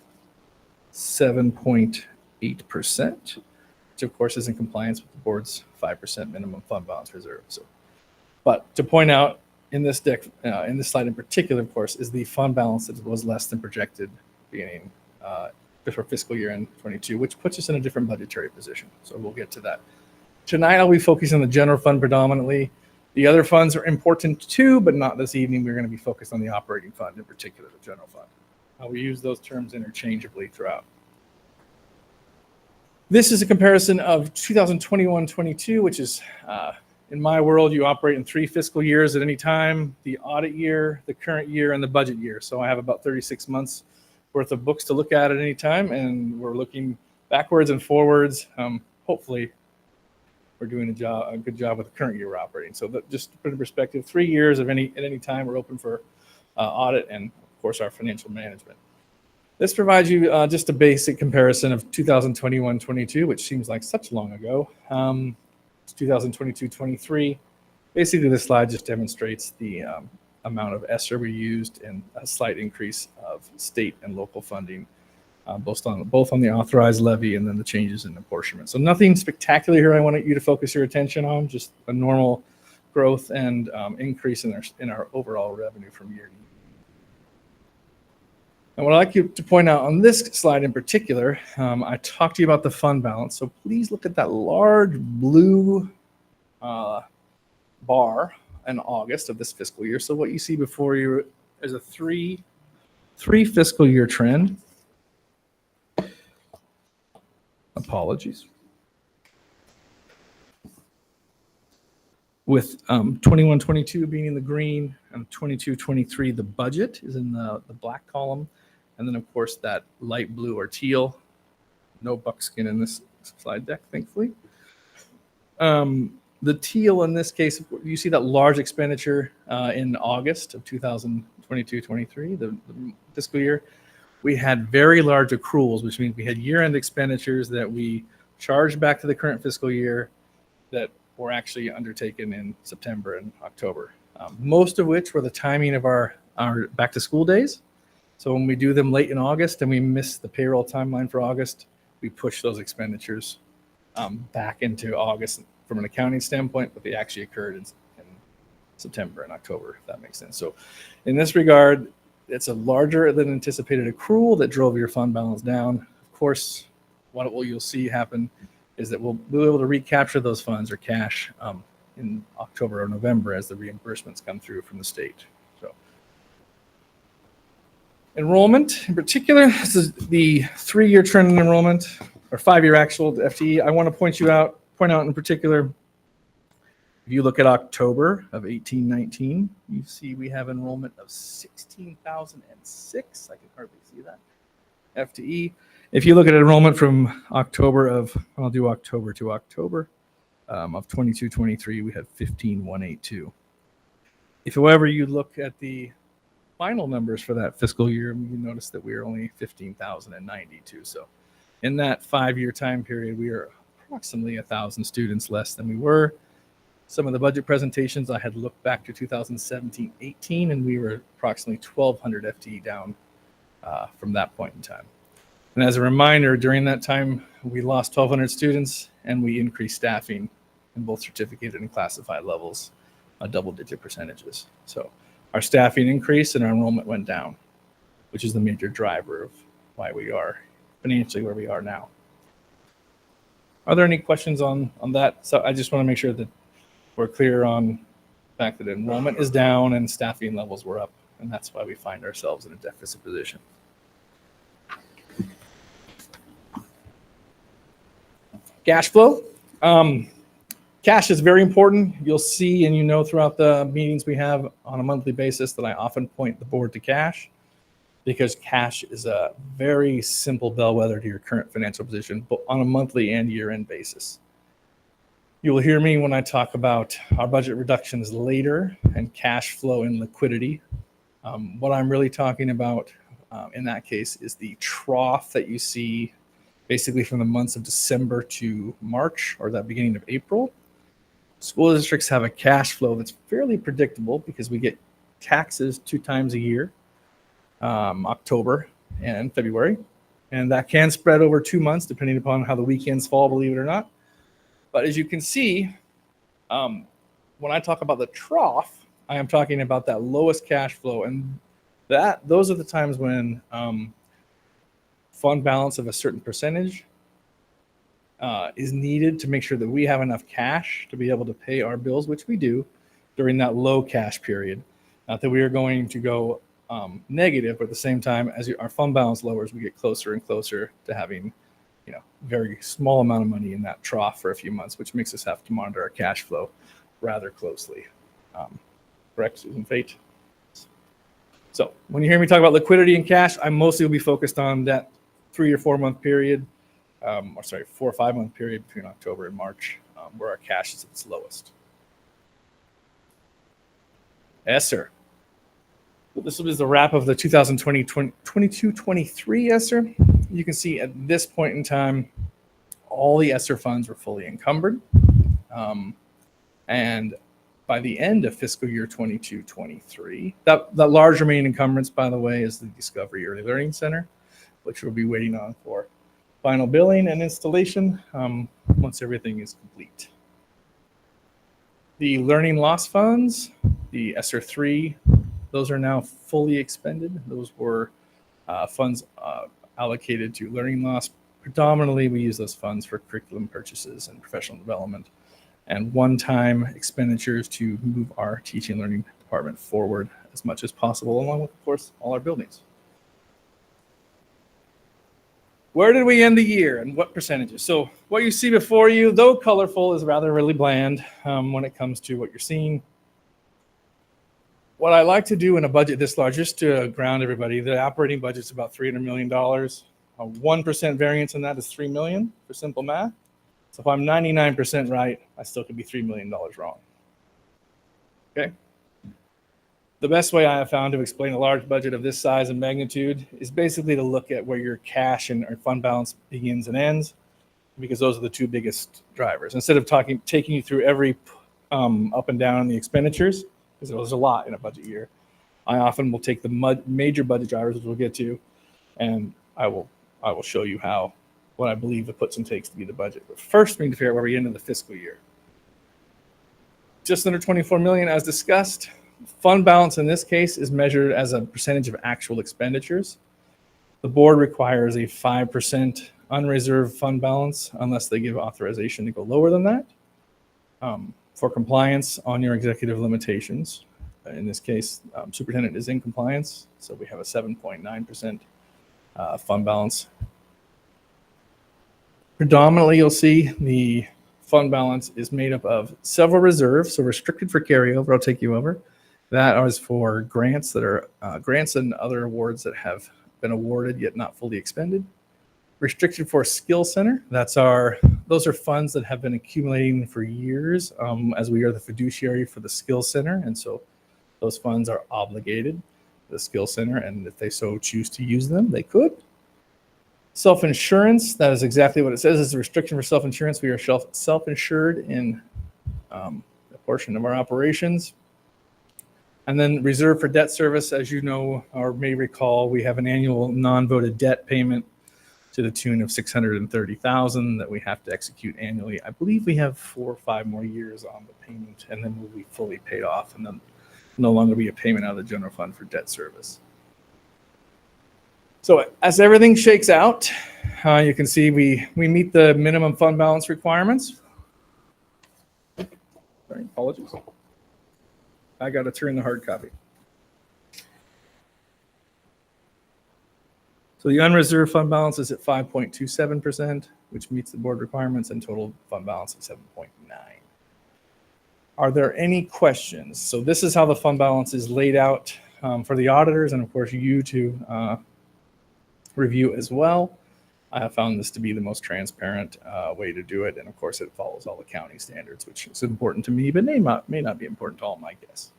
U: 7.8%, which of course is in compliance with the board's 5% minimum fund balance reserve. So, but to point out, in this deck, in this slide in particular, of course, is the fund balance that was less than projected beginning for fiscal year end 22, which puts us in a different budgetary position. So we'll get to that. Tonight, I'll be focusing on the general fund predominantly. The other funds are important too, but not this evening. We're going to be focused on the operating fund, in particular, the general fund. We use those terms interchangeably throughout. This is a comparison of 2021-22, which is in my world, you operate in 3 fiscal years at any time: the audit year, the current year, and the budget year. So I have about 36 months worth of books to look at any time, and we're looking backwards and forwards. Hopefully, we're doing a good job with the current year we're operating. So just to put in perspective, 3 years at any time, we're open for audit and, of course, our financial management. This provides you just a basic comparison of 2021-22, which seems like such long ago. 2022-23. Basically, this slide just demonstrates the amount of ESSER we used and a slight increase of state and local funding, both on the authorized levy and then the changes in apportionment. So nothing spectacular here I want you to focus your attention on, just a normal growth and increase in our overall revenue from year to year. And what I'd like you to point out on this slide in particular, I talked to you about the fund balance. So please look at that large blue bar in August of this fiscal year. So what you see before you is a three fiscal year trend. Apologies. With 21-22 being in the green and 22-23, the budget is in the black column. And then, of course, that light blue or teal. No buckskin in this slide deck, thankfully. The teal in this case, you see that large expenditure in August of 2022-23, the fiscal year. We had very large accruals, which means we had year-end expenditures that we charged back to the current fiscal year that were actually undertaken in September and October. Most of which were the timing of our back-to-school days. So when we do them late in August and we miss the payroll timeline for August, we push those expenditures back into August from an accounting standpoint, but they actually occurred in September and October, if that makes sense. So in this regard, it's a larger than anticipated accrual that drove your fund balance down. Of course, what you'll see happen is that we'll be able to recapture those funds or cash in October or November as the reimbursements come through from the state. So Enrollment in particular, this is the 3-year trend in enrollment, or 5-year actual FTE. I want to point out in particular, if you look at October of 1819, you see we have enrollment of 16,006. I can hardly see that. FTE. If you look at enrollment from October of, I'll do October to October of 22-23, we had 15,182. If, however, you look at the final numbers for that fiscal year, you notice that we are only 15,092. So in that 5-year time period, we are approximately 1,000 students less than we were. Some of the budget presentations, I had looked back to 2017-18, and we were approximately 1,200 FTE down from that point in time. And as a reminder, during that time, we lost 1,200 students, and we increased staffing in both certificated and classified levels, double-digit percentages. So our staffing increased and our enrollment went down, which is the major driver of why we are financially where we are now. Are there any questions on that? So I just want to make sure that we're clear on the fact that enrollment is down and staffing levels were up, and that's why we find ourselves in a deficit position. Cash flow. Cash is very important. You'll see and you know throughout the meetings we have on a monthly basis that I often point the board to cash, because cash is a very simple bellwether to your current financial position, but on a monthly and year-end basis. You will hear me when I talk about our budget reductions later and cash flow and liquidity. What I'm really talking about in that case is the trough that you see basically from the months of December to March, or that beginning of April. School districts have a cash flow that's fairly predictable because we get taxes 2 times a year, October and February. And that can spread over 2 months depending upon how the weekends fall, believe it or not. But as you can see, when I talk about the trough, I am talking about that lowest cash flow. And those are the times when fund balance of a certain percentage is needed to make sure that we have enough cash to be able to pay our bills, which we do during that low cash period. Not that we are going to go negative, but at the same time, as our fund balance lowers, we get closer and closer to having, very small amount of money in that trough for a few months, which makes us have to monitor our cash flow rather closely. Correct, Susan Fate? So when you hear me talk about liquidity and cash, I mostly will be focused on that 3 or 4 month period, 4 or 5 month period between October and March, where our cash is at its lowest. Yes, sir. Well, this is the wrap of the 2022-23 ESSER. You can see at this point in time, all the ESSER funds were fully encumbered. And by the end of fiscal year 22-23, that large remaining encumbrance, by the way, is the Discovery Early Learning Center, which we'll be waiting on for final billing and installation once everything is complete. The learning loss funds, the ESSER 3, those are now fully expended. Those were funds allocated to learning loss. Predominantly, we use those funds for curriculum purchases and professional development and one-time expenditures to move our teaching and learning department forward as much as possible, along with, of course, all our buildings. Where did we end the year and what percentages? So what you see before you, though colorful, is rather really bland when it comes to what you're seeing. What I like to do in a budget this large, just to ground everybody, the operating budget is about $300 million. A 1% variance in that is $3 million for simple math. So if I'm 99% right, I still could be $3 million wrong. Okay. The best way I have found to explain a large budget of this size and magnitude is basically to look at where your cash and or fund balance begins and ends, because those are the 2 biggest drivers. Instead of taking you through every up and down in the expenditures, because there's a lot in a budget year, I often will take the major budget drivers, which we'll get to, and I will show you what I believe the puts and takes to be the budget. But first, we need to figure out where we end in the fiscal year. Just under $24 million, as discussed. Fund balance in this case is measured as a percentage of actual expenditures. The board requires a 5% unreserved fund balance unless they give authorization to go lower than that for compliance on your executive limitations. in this case, superintendent is in compliance, so we have a 7.9% fund balance. Predominantly, you'll see the fund balance is made up of several reserves, so restricted for carryover. I'll take you over. That is for grants that are grants and other awards that have been awarded yet not fully expended. Restricted for skill center. Those are funds that have been accumulating for years, as we are the fiduciary for the skill center, and so those funds are obligated to the skill center, and if they so choose to use them, they could. Self-insurance, that is exactly what it says. It's a restriction for self-insurance. We are self-insured in a portion of our operations. And then reserve for debt service, as you know or may recall, we have an annual non-voted debt payment to the tune of $630,000 that we have to execute annually. I believe we have 4 or 5 more years on the payment, and then we'll be fully paid off, and then no longer be a payment out of the general fund for debt service. So as everything shakes out, you can see we meet the minimum fund balance requirements. Sorry, apologies. I got to turn the hard copy. So the unreserved fund balance is at 5.27%, which meets the board requirements, and total fund balance of 7.9. Are there any questions? So this is how the fund balance is laid out for the auditors, and of course you to review as well. I have found this to be the most transparent way to do it, and of course it follows all accounting standards, which is important to me, but may not be important to all my guests.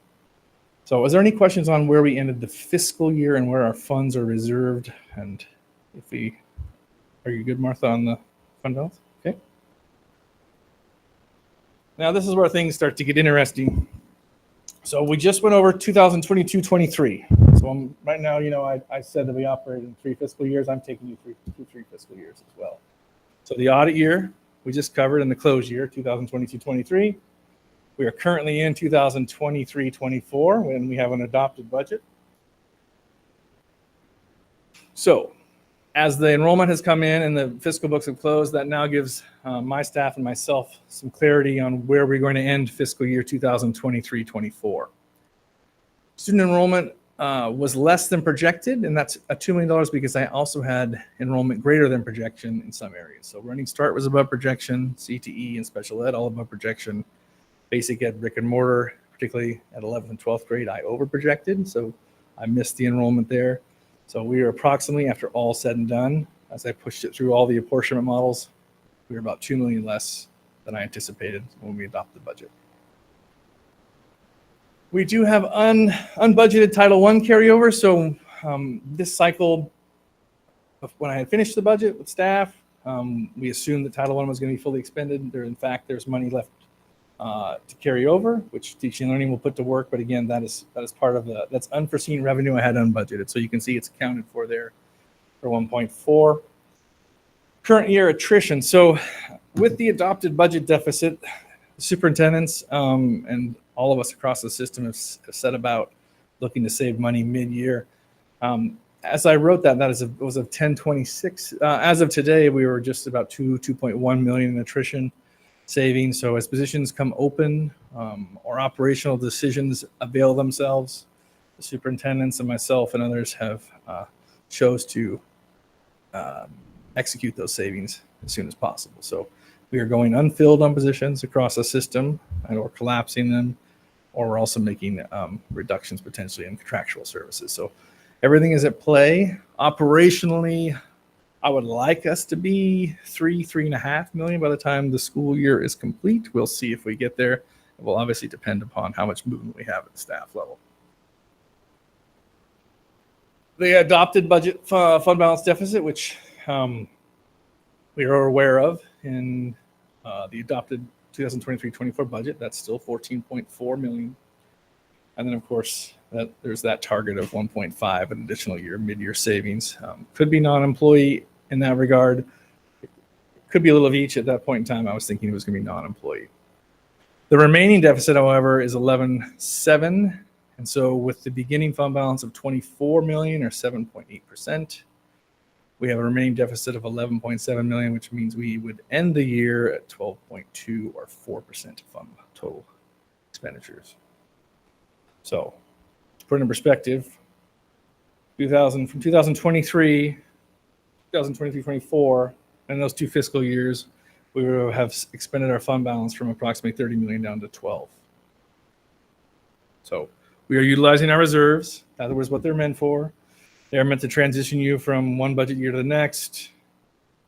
U: So is there any questions on where we ended the fiscal year and where our funds are reserved? And are you good, Martha, on the fund balance? Okay. Now this is where things start to get interesting. So we just went over 2022-23. So right now, I said that we operate in 3 fiscal years. I'm taking you through 3 fiscal years as well. So the audit year we just covered, in the close year, 2022-23. We are currently in 2023-24 when we have an adopted budget. So as the enrollment has come in and the fiscal books have closed, that now gives my staff and myself some clarity on where we're going to end fiscal year 2023-24. Student enrollment was less than projected, and that's $2 million because I also had enrollment greater than projection in some areas. So Running Start was above projection, CTE and special ed all above projection. Basic ed, brick and mortar, particularly at 11th and 12th grade, I over projected, so I missed the enrollment there. So we are approximately, after all said and done, as I pushed it through all the apportionment models, we were about $2 million less than I anticipated when we adopted the budget. We do have unbudgeted Title I carryover. So this cycle, when I had finished the budget with staff, we assumed that Title I was going to be fully expended. There's money left to carry over, which teaching and learning will put to work. But again, that is part of that's unforeseen revenue I had unbudgeted. So you can see it's accounted for there for 1.4. Current year attrition. So with the adopted budget deficit, superintendents and all of us across the system have set about looking to save money mid-year. As I wrote that was of 1026. As of today, we were just about 2.1 million in attrition savings. So as positions come open or operational decisions avail themselves, the superintendents and myself and others have chose to execute those savings as soon as possible. So we are going unfilled on positions across the system, and or collapsing them, or we're also making reductions potentially in contractual services. So everything is at play. Operationally, I would like us to be 3.5 million by the time the school year is complete. We'll see if we get there. It will obviously depend upon how much movement we have at the staff level. The adopted budget fund balance deficit, which we are aware of in the adopted 2023-24 budget, that's still 14.4 million. And then of course, there's that target of 1.5, an additional year, mid-year savings. Could be non-employee in that regard. It could be a little of each. At that point in time, I was thinking it was going to be non-employee. The remaining deficit, however, is 11.7. And so with the beginning fund balance of 24 million or 7.8%, we have a remaining deficit of 11.7 million, which means we would end the year at 12.2 or 4% of total expenditures. So to put it in perspective, 2023, 24, and those 2 fiscal years, we will have expended our fund balance from approximately 30 million down to 12. So we are utilizing our reserves. That was what they're meant for. They're meant to transition you from one budget year to the next,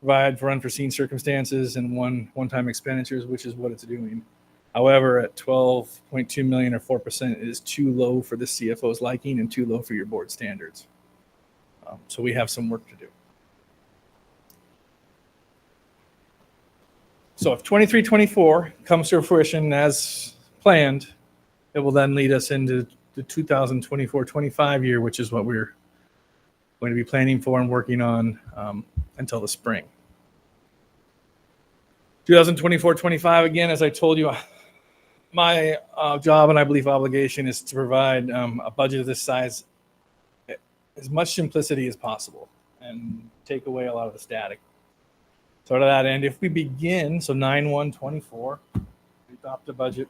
U: provide for unforeseen circumstances and one-time expenditures, which is what it's doing. However, at 12.2 million or 4% is too low for the CFO's liking and too low for your board standards. So we have some work to do. So if 23-24 comes to fruition as planned, it will then lead us into the 2024-25 year, which is what we're going to be planning for and working on until the spring. 2024-25, again, as I told you, my job and I believe obligation is to provide a budget of this size, as much simplicity as possible, and take away a lot of the static. So to that end, if we begin, so 9/1/24, we adopt a budget.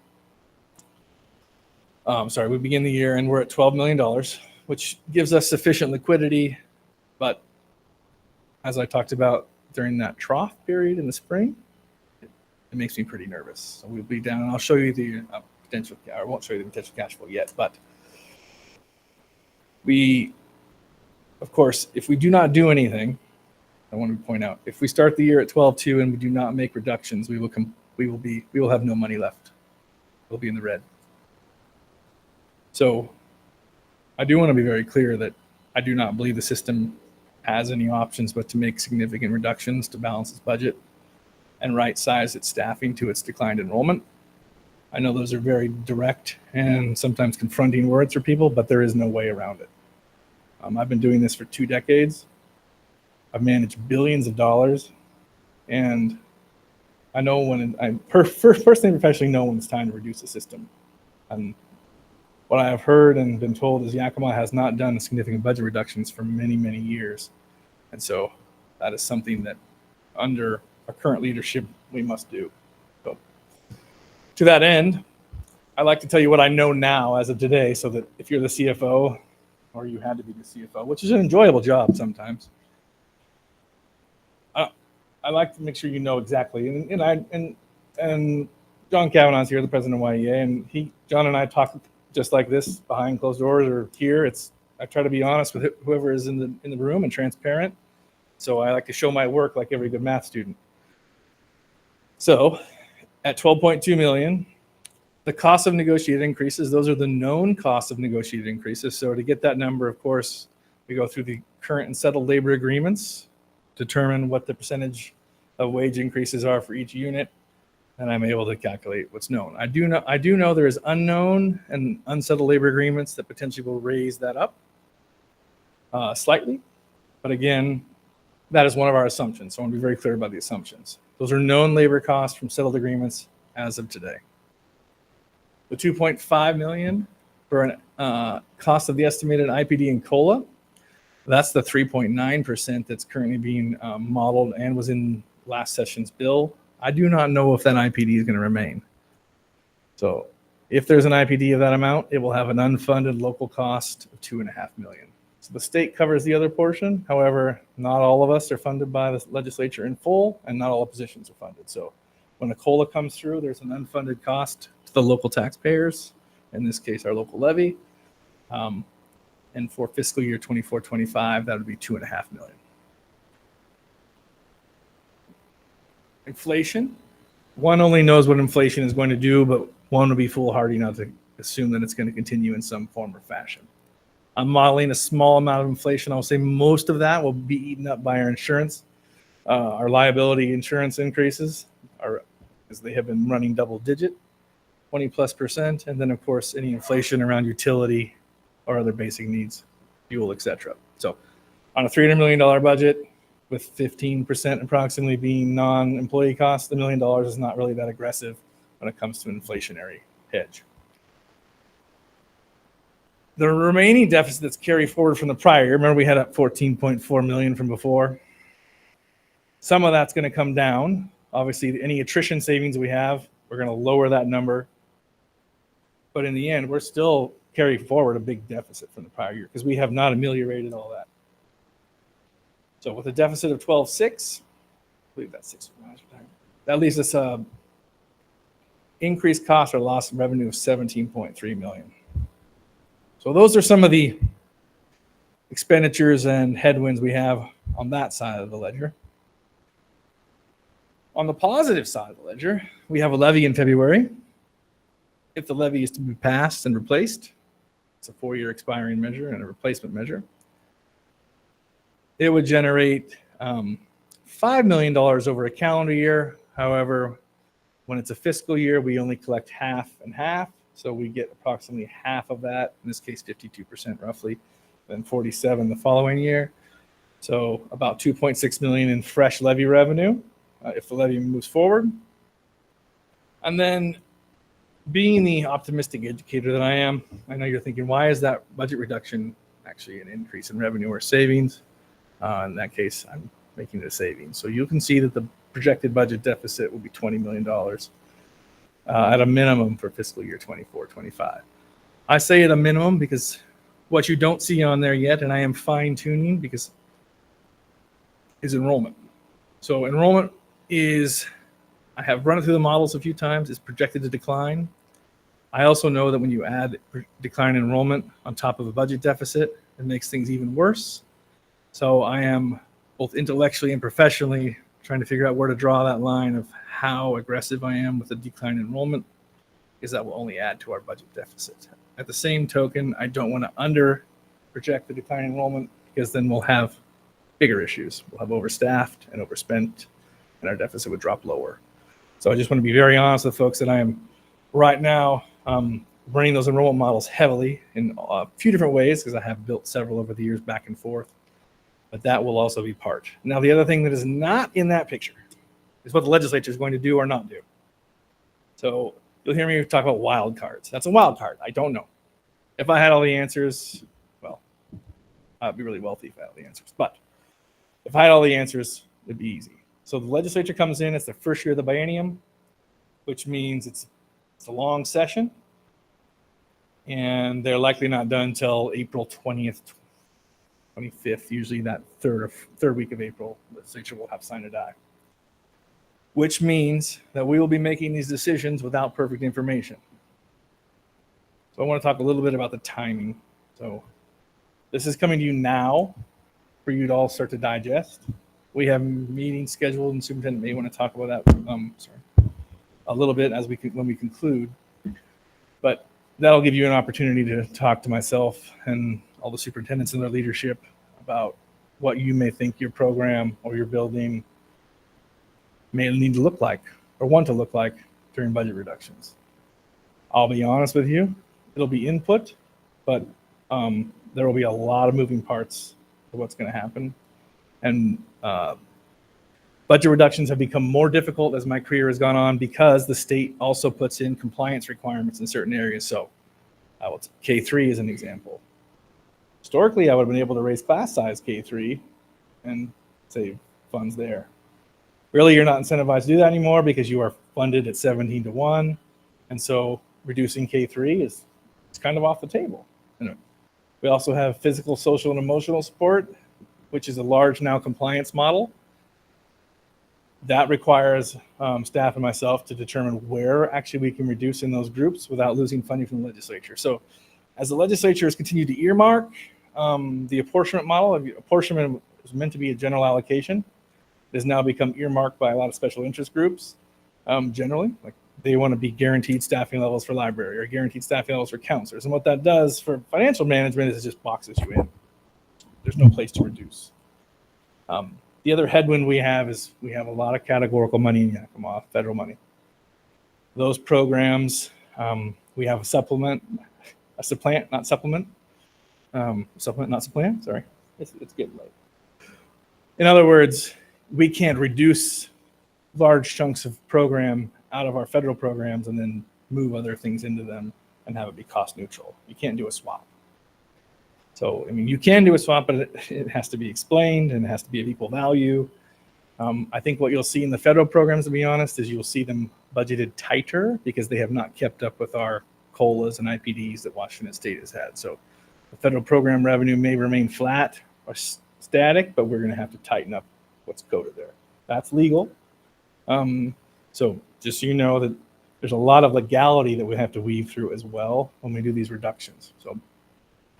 U: We begin the year and we're at $12 million, which gives us sufficient liquidity. But as I talked about during that trough period in the spring, it makes me pretty nervous. So we'll be down, and I'll show you the potential. I won't show you the potential cash flow yet, but of course, if we do not do anything, I want to point out, if we start the year at 12.2 and we do not make reductions, we will have no money left. We'll be in the red. So I do want to be very clear that I do not believe the system has any options but to make significant reductions to balance its budget and right size its staffing to its declined enrollment. I know those are very direct and sometimes confronting words for people, but there is no way around it. I've been doing this for 2 decades. I've managed billions of dollars, and I know when I personally professionally know when it's time to reduce the system. And what I have heard and been told is Yakima has not done significant budget reductions for many, many years. And so that is something that under our current leadership, we must do. So to that end, I like to tell you what I know now as of today, so that if you're the CFO or you had to be the CFO, which is an enjoyable job sometimes, I like to make sure you know exactly. And John Kavanaugh's here, the president of YEA, and John and I talk just like this behind closed doors or here. I try to be honest with whoever is in the room and transparent. So I like to show my work like every good math student. So at 12.2 million, the cost of negotiated increases, those are the known costs of negotiated increases. So to get that number, of course, we go through the current and settled labor agreements, determine what the percentage of wage increases are for each unit, and I'm able to calculate what's known. I do know there is unknown and unsettled labor agreements that potentially will raise that up slightly. But again, that is one of our assumptions. So I want to be very clear about the assumptions. Those are known labor costs from settled agreements as of today. The 2.5 million for an cost of the estimated IPD and COLA, that's the 3.9% that's currently being modeled and was in last session's bill. I do not know if that IPD is going to remain. So if there's an IPD of that amount, it will have an unfunded local cost of $2.5 million. So the state covers the other portion. However, not all of us are funded by the legislature in full, and not all positions are funded. So when a COLA comes through, there's an unfunded cost to the local taxpayers, in this case, our local levy. And for fiscal year 24-25, that would be $2.5 million. Inflation. One only knows what inflation is going to do, but one would be foolhardy not to assume that it's going to continue in some form or fashion. I'm modeling a small amount of inflation. I'll say most of that will be eaten up by our insurance. Our liability insurance increases as they have been running double digit, 20+%. And then of course, any inflation around utility or other basic needs, fuel, etc. So on a $300 million budget with 15% approximately being non-employee costs, the $1 million is not really that aggressive when it comes to an inflationary hedge. The remaining deficit that's carried forward from the prior year, remember we had up 14.4 million from before. Some of that's going to come down. Obviously, any attrition savings we have, we're going to lower that number. But in the end, we're still carry forward a big deficit from the prior year because we have not ameliorated all that. So with a deficit of 12.6, I believe that's 6. That leaves us increased cost or loss of revenue of 17.3 million. So those are some of the expenditures and headwinds we have on that side of the ledger. On the positive side of the ledger, we have a levy in February. If the levy is to be passed and replaced, it's a 4-year expiring measure and a replacement measure. It would generate $5 million over a calendar year. However, when it's a fiscal year, we only collect half and half. So we get approximately half of that, in this case, 52% roughly, then 47 the following year. So about 2.6 million in fresh levy revenue if the levy moves forward. And then being the optimistic educator that I am, I know you're thinking, why is that budget reduction actually an increase in revenue or savings? In that case, I'm making it a savings. So you can see that the projected budget deficit will be $20 million at a minimum for fiscal year 24-25. I say at a minimum because what you don't see on there yet, and I am fine tuning because, is enrollment. So enrollment is, I have run it through the models a few times, is projected to decline. I also know that when you add decline in enrollment on top of a budget deficit, it makes things even worse. So I am both intellectually and professionally trying to figure out where to draw that line of how aggressive I am with the decline in enrollment, because that will only add to our budget deficit. At the same token, I don't want to under project the decline in enrollment because then we'll have bigger issues. We'll have overstaffed and overspent, and our deficit would drop lower. So I just want to be very honest with folks that I am right now running those enrollment models heavily in a few different ways because I have built several over the years back and forth. But that will also be part. Now, the other thing that is not in that picture is what the legislature is going to do or not do. So you'll hear me talk about wild cards. That's a wild card. I don't know. If I had all the answers, well, I'd be really wealthy if I had all the answers. But if I had all the answers, it'd be easy. So the legislature comes in, it's the first year of the biennium, which means it's a long session. And they're likely not done until April 20th, 25th, usually that third week of April, the legislature will have signed a die. Which means that we will be making these decisions without perfect information. So I want to talk a little bit about the timing. So this is coming to you now for you to all start to digest. We have meetings scheduled, and Superintendent may want to talk about that a little bit when we conclude. But that'll give you an opportunity to talk to myself and all the superintendents and their leadership about what you may think your program or your building may need to look like or want to look like during budget reductions. I'll be honest with you, it'll be input, but there will be a lot of moving parts of what's going to happen. And budget reductions have become more difficult as my career has gone on because the state also puts in compliance requirements in certain areas. So K3 is an example. Historically, I would have been able to raise class size K3 and save funds there. Really, you're not incentivized to do that anymore because you are funded at 17-1. And so reducing K3 is kind of off the table. We also have physical, social, and emotional support, which is a large now compliance model. That requires staff and myself to determine where actually we can reduce in those groups without losing funding from the legislature. So as the legislature has continued to earmark the apportionment model, apportionment was meant to be a general allocation. It has now become earmarked by a lot of special interest groups generally. Like they want to be guaranteed staffing levels for library or guaranteed staffing levels for counselors. And what that does for financial management is it just boxes you in. There's no place to reduce. The other headwind we have is we have a lot of categorical money in Yakima, federal money. Those programs, we have a supplement, not supplement. Supplement, not supplant, sorry. It's getting late. In other words, we can't reduce large chunks of program out of our federal programs and then move other things into them and have it be cost neutral. You can't do a swap. So, I mean, you can do a swap, but it has to be explained and it has to be of equal value. I think what you'll see in the federal programs, to be honest, is you'll see them budgeted tighter because they have not kept up with our COLAs and IPDs that Washington State has had. So the federal program revenue may remain flat or static, but we're going to have to tighten up what's coded there. That's legal. So just so you know that there's a lot of legality that we have to weave through as well when we do these reductions. So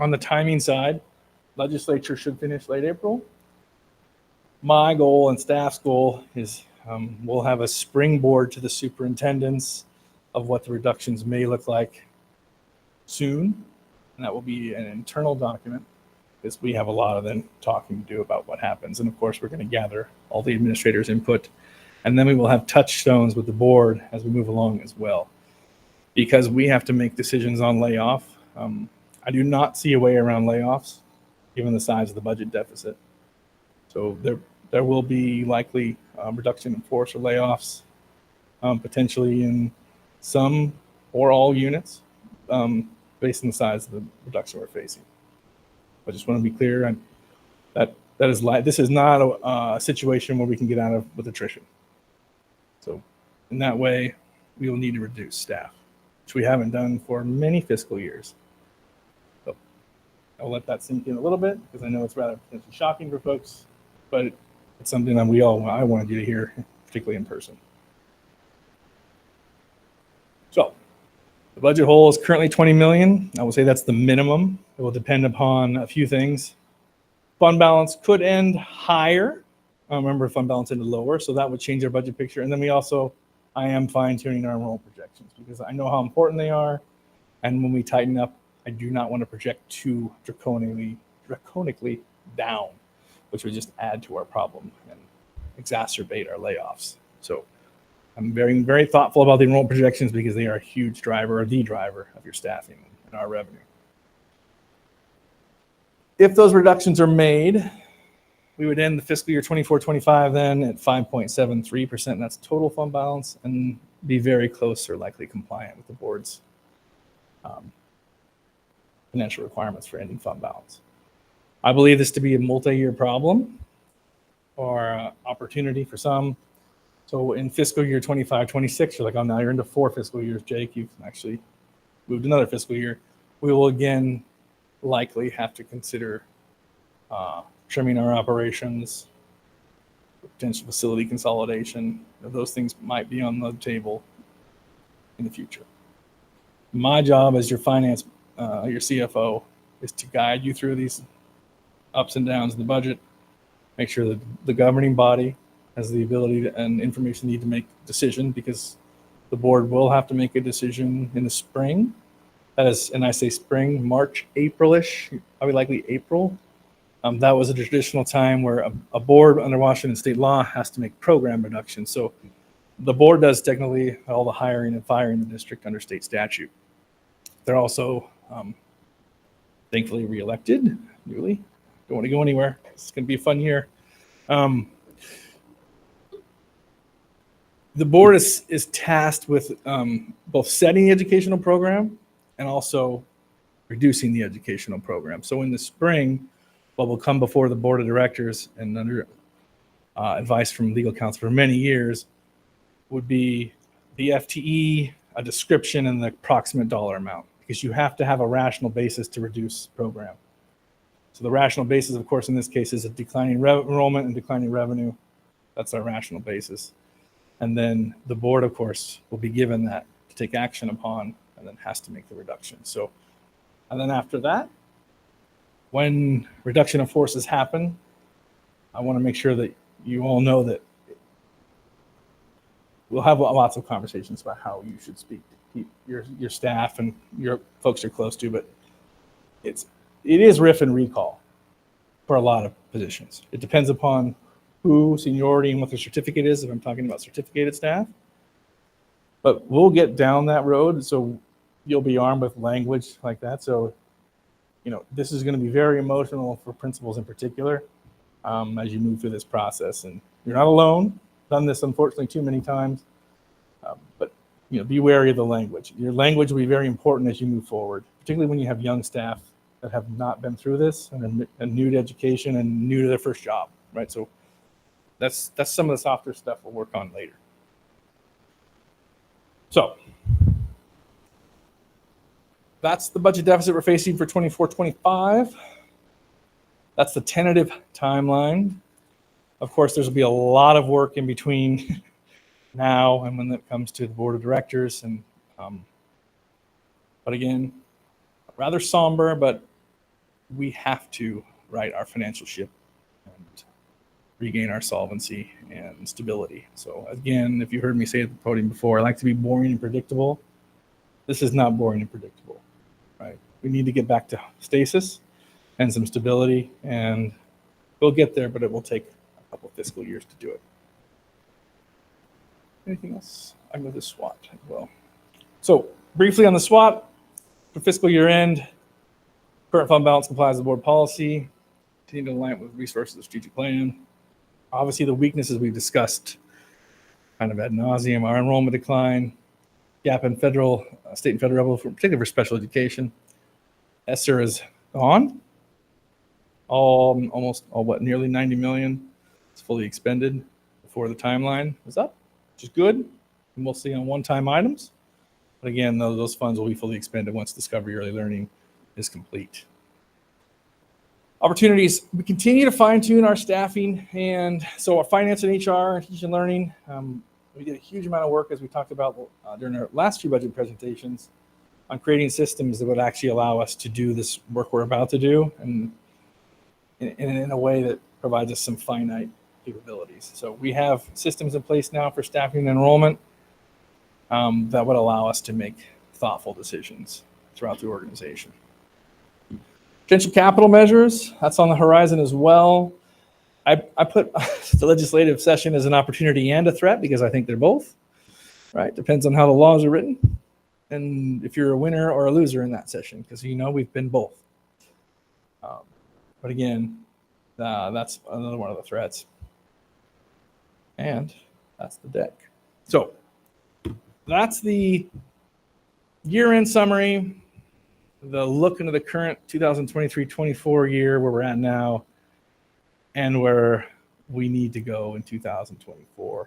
U: on the timing side, legislature should finish late April. My goal and staff's goal is we'll have a springboard to the superintendents of what the reductions may look like soon. And that will be an internal document because we have a lot of then talking to do about what happens. And of course, we're going to gather all the administrators' input. And then we will have touchstones with the board as we move along as well. Because we have to make decisions on layoff. I do not see a way around layoffs, given the size of the budget deficit. So there will be likely reduction in force or layoffs, potentially in some or all units, based on the size of the reduction we're facing. I just want to be clear this is not a situation where we can get out of with attrition. So in that way, we will need to reduce staff, which we haven't done for many fiscal years. So I'll let that sink in a little bit because I know it's rather potentially shocking for folks, but it's something that I wanted you to hear, particularly in person. So the budget hole is currently 20 million. I would say that's the minimum. It will depend upon a few things. Fund balance could end higher. Remember, fund balance ended lower, so that would change our budget picture. And then I am fine-tuning our enrollment projections because I know how important they are. And when we tighten up, I do not want to project too draconically down, which would just add to our problem and exacerbate our layoffs. So I'm very, very thoughtful about the enrollment projections because they are a huge driver, or the driver of your staffing and our revenue. If those reductions are made, we would end the fiscal year 24-25 then at 5.73%, and that's total fund balance, and be very close or likely compliant with the board's financial requirements for ending fund balance. I believe this to be a multi-year problem or opportunity for some. So in fiscal year 25-26, you're like, oh, now you're into 4 fiscal years, Jake. You've actually moved another fiscal year. We will again likely have to consider trimming our operations, potential facility consolidation. Those things might be on the table in the future. My job as your your CFO is to guide you through these ups and downs of the budget, make sure that the governing body has the ability and information need to make a decision, because the board will have to make a decision in the spring. That is, and I say spring, March, April-ish, probably likely April. That was a traditional time where a board under Washington state law has to make program reductions. So the board does technically all the hiring and firing in the district under state statute. They're also thankfully reelected newly. Don't want to go anywhere. It's going to be a fun year. The board is tasked with both setting the educational program and also reducing the educational program. So in the spring, what will come before the board of directors and under advice from legal counsel for many years would be the FTE, a description, and the approximate dollar amount, because you have to have a rational basis to reduce program. So the rational basis, of course, in this case is a declining enrollment and declining revenue. That's our rational basis. And then the board, of course, will be given that to take action upon and then has to make the reduction. So, and then after that, when reduction of forces happen, I want to make sure that you all know that we'll have lots of conversations about how you should speak to keep your staff and your folks you're close to, but it is riff and recall for a lot of positions. It depends upon who, seniority, and what their certificate is, if I'm talking about certificated staff. But we'll get down that road, so you'll be armed with language like that. So, this is going to be very emotional for principals in particular as you move through this process. And you're not alone. Done this, unfortunately, too many times. But be wary of the language. Your language will be very important as you move forward, particularly when you have young staff that have not been through this and are new to education and new to their first job, right? So that's some of the softer stuff we'll work on later. So that's the budget deficit we're facing for 24-25. That's the tentative timeline. Of course, there's will be a lot of work in between now and when it comes to the board of directors. And but again, rather somber, but we have to right our financial ship and regain our solvency and stability. So again, if you heard me say at the podium before, I like to be boring and predictable. This is not boring and predictable, right? We need to get back to stasis and some stability, and we'll get there, but it will take a couple of fiscal years to do it. Anything else? I'm going to SWOT as well. So briefly on the SWOT, for fiscal year end, current fund balance complies with board policy, continue to align with resources of strategic plan. Obviously, the weaknesses we've discussed kind of ad nauseum, our enrollment decline, gap in federal, state and federal level, particularly for special education. ESSER is gone. Nearly 90 million is fully expended before the timeline is up, which is good. And we'll see on one-time items. But again, those funds will be fully expended once Discovery Early Learning is complete. Opportunities, we continue to fine-tune our staffing, and so our finance and HR, teaching and learning, we did a huge amount of work, as we talked about during our last few budget presentations, on creating systems that would actually allow us to do this work we're about to do, and in a way that provides us some finite capabilities. So we have systems in place now for staffing and enrollment that would allow us to make thoughtful decisions throughout the organization. Potential capital measures, that's on the horizon as well. I put the legislative session as an opportunity and a threat because I think they're both, right? Depends on how the laws are written and if you're a winner or a loser in that session, because we've been both. But again, that's another one of the threats. And that's the deck. So that's the year-end summary, the look into the current 2023-24 year, where we're at now, and where we need to go in 2024-25.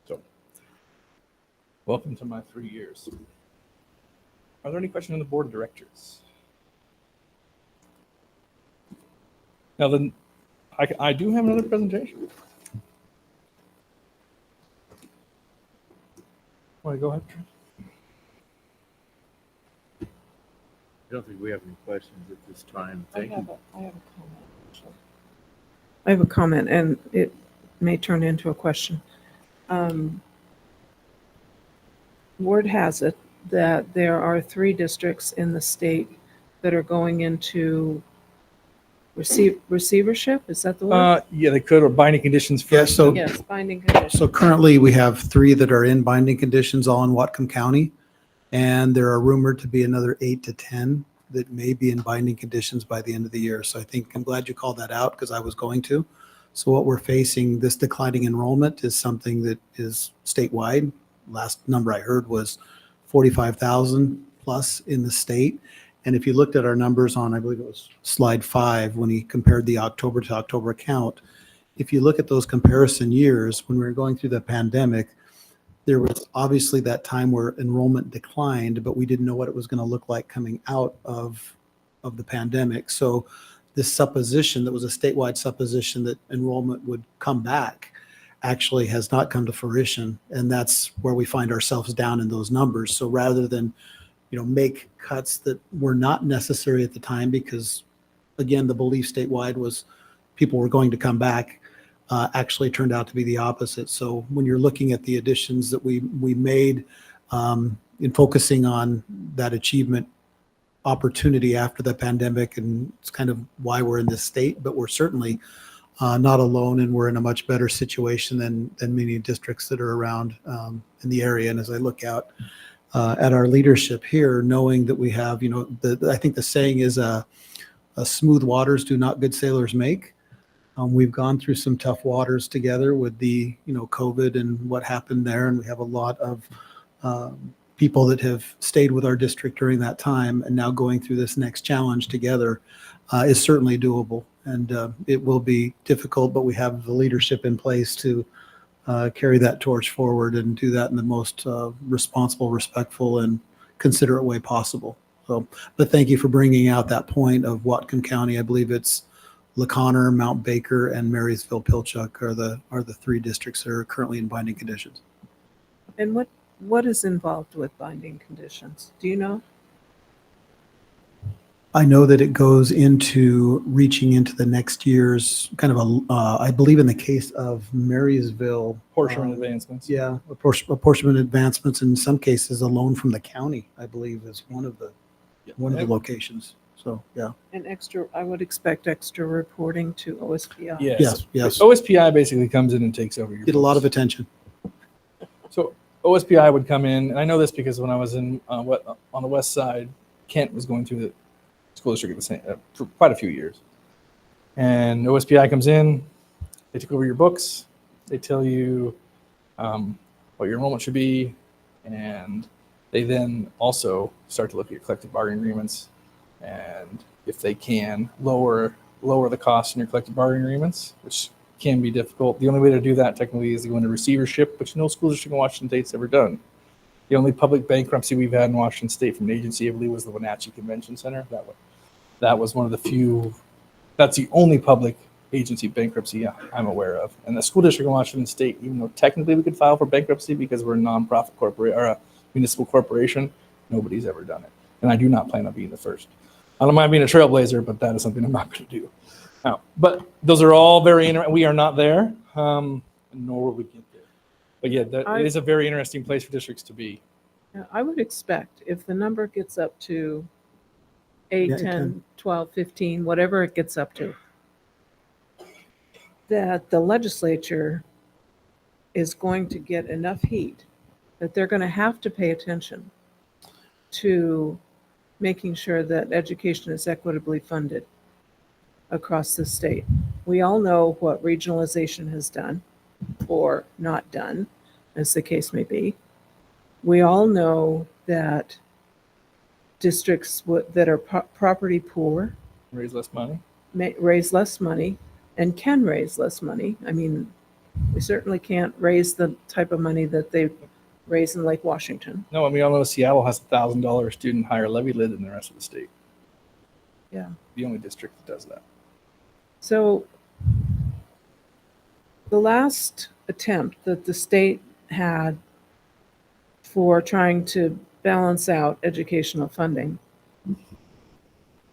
U: So welcome to my 3 years. Are there any questions on the board of directors? Now then, I do have another presentation. Want to go ahead, Trent?
A: I don't think we have any questions at this time. Thank you.
S: I have a comment. I have a comment, and it may turn into a question. Word has it that there are 3 districts in the state that are going into receivership. Is that the word?
U: Yeah, they could, or binding conditions first.
S: Yes, binding conditions.
T: So currently we have 3 that are in binding conditions, all in Whatcom County. And there are rumored to be another 8 to 10 that may be in binding conditions by the end of the year. So I'm glad you called that out because I was going to. So what we're facing, this declining enrollment, is something that is statewide. Last number I heard was 45,000 plus in the state. And if you looked at our numbers on, I believe it was slide 5, when he compared the October to October count, if you look at those comparison years, when we were going through the pandemic, there was obviously that time where enrollment declined, but we didn't know what it was going to look like coming out of the pandemic. So this supposition that was a statewide supposition that enrollment would come back actually has not come to fruition. And that's where we find ourselves down in those numbers. So rather than make cuts that were not necessary at the time, because again, the belief statewide was people were going to come back, actually turned out to be the opposite. So when you're looking at the additions that we made in focusing on that achievement opportunity after the pandemic, and it's kind of why we're in this state, but we're certainly not alone, and we're in a much better situation than many districts that are around in the area. And as I look out at our leadership here, knowing that we have, I think the saying is smooth waters do not good sailors make. We've gone through some tough waters together with the, COVID and what happened there. And we have a lot of people that have stayed with our district during that time, and now going through this next challenge together is certainly doable. And it will be difficult, but we have the leadership in place to carry that torch forward and do that in the most responsible, respectful, and considerate way possible. So, but thank you for bringing out that point of Whatcom County. I believe it's LaConner, Mount Baker, and Marysville Pilchuck are the three districts that are currently in binding conditions.
S: And what is involved with binding conditions? Do you know?
T: I know that it goes into reaching into the next year's kind of I believe in the case of Marysville.
U: Apportionment advancements.
T: Yeah, apportionment advancements. In some cases, a loan from the county, I believe, is one of the locations. So, yeah.
S: And I would expect extra reporting to OSPI.
U: Yes.
T: Yes.
U: OSPI basically comes in and takes over your
T: Get a lot of attention.
U: So OSPI would come in, and I know this because when I was on the west side, Kent was going through the school district at the same for quite a few years. And OSPI comes in, they take over your books, they tell you what your enrollment should be, and they then also start to look at your collective bargaining agreements, and if they can lower the costs in your collective bargaining agreements, which can be difficult. The only way to do that technically is to go into receivership, which no school district in Washington State's ever done. The only public bankruptcy we've had in Washington State from an agency, I believe, was the Wenatchee Convention Center. That was one of the few. That's the only public agency bankruptcy I'm aware of. And the school district in Washington State, even though technically we could file for bankruptcy because we're a nonprofit corporation or a municipal corporation, nobody's ever done it. And I do not plan on being the first. I don't mind being a trailblazer, but that is something I'm not going to do. Now, but those are all very interesting. We are not there, nor will we get there. But yeah, it is a very interesting place for districts to be.
S: I would expect if the number gets up to 8, 10, 12, 15, whatever it gets up to, that the legislature is going to get enough heat that they're going to have to pay attention to making sure that education is equitably funded across the state. We all know what regionalization has done or not done, as the case may be. We all know that districts that are property poor
U: Raise less money.
S: raise less money and can raise less money. I mean, we certainly can't raise the type of money that they raise in Lake Washington.
U: No, and we all know Seattle has $1,000 student higher levy lid than the rest of the state.
S: Yeah.
U: The only district that does that.
S: So the last attempt that the state had for trying to balance out educational funding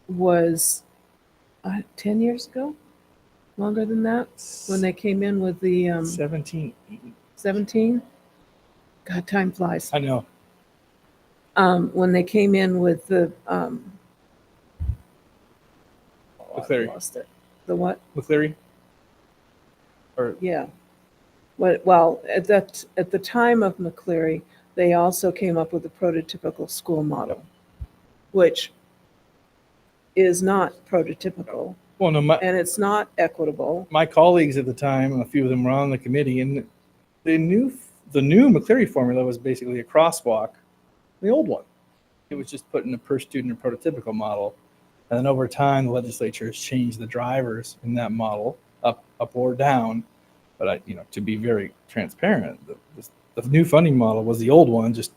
S: was 10 years ago, longer than that, when they came in with the 17. God, time flies.
U: I know.
S: When they came in with the
U: McCleary.
S: I lost it. The what?
U: McCleary? Or
S: Yeah. Well, at the time of McCleary, they also came up with a prototypical school model, which is not prototypical.
U: Well, no,
S: and it's not equitable.
U: My colleagues at the time, a few of them were on the committee, and they knew the new McCleary formula was basically a crosswalk, the old one. It was just putting a per student or prototypical model. And then over time, the legislature has changed the drivers in that model up or down. But to be very transparent, the new funding model was the old one, just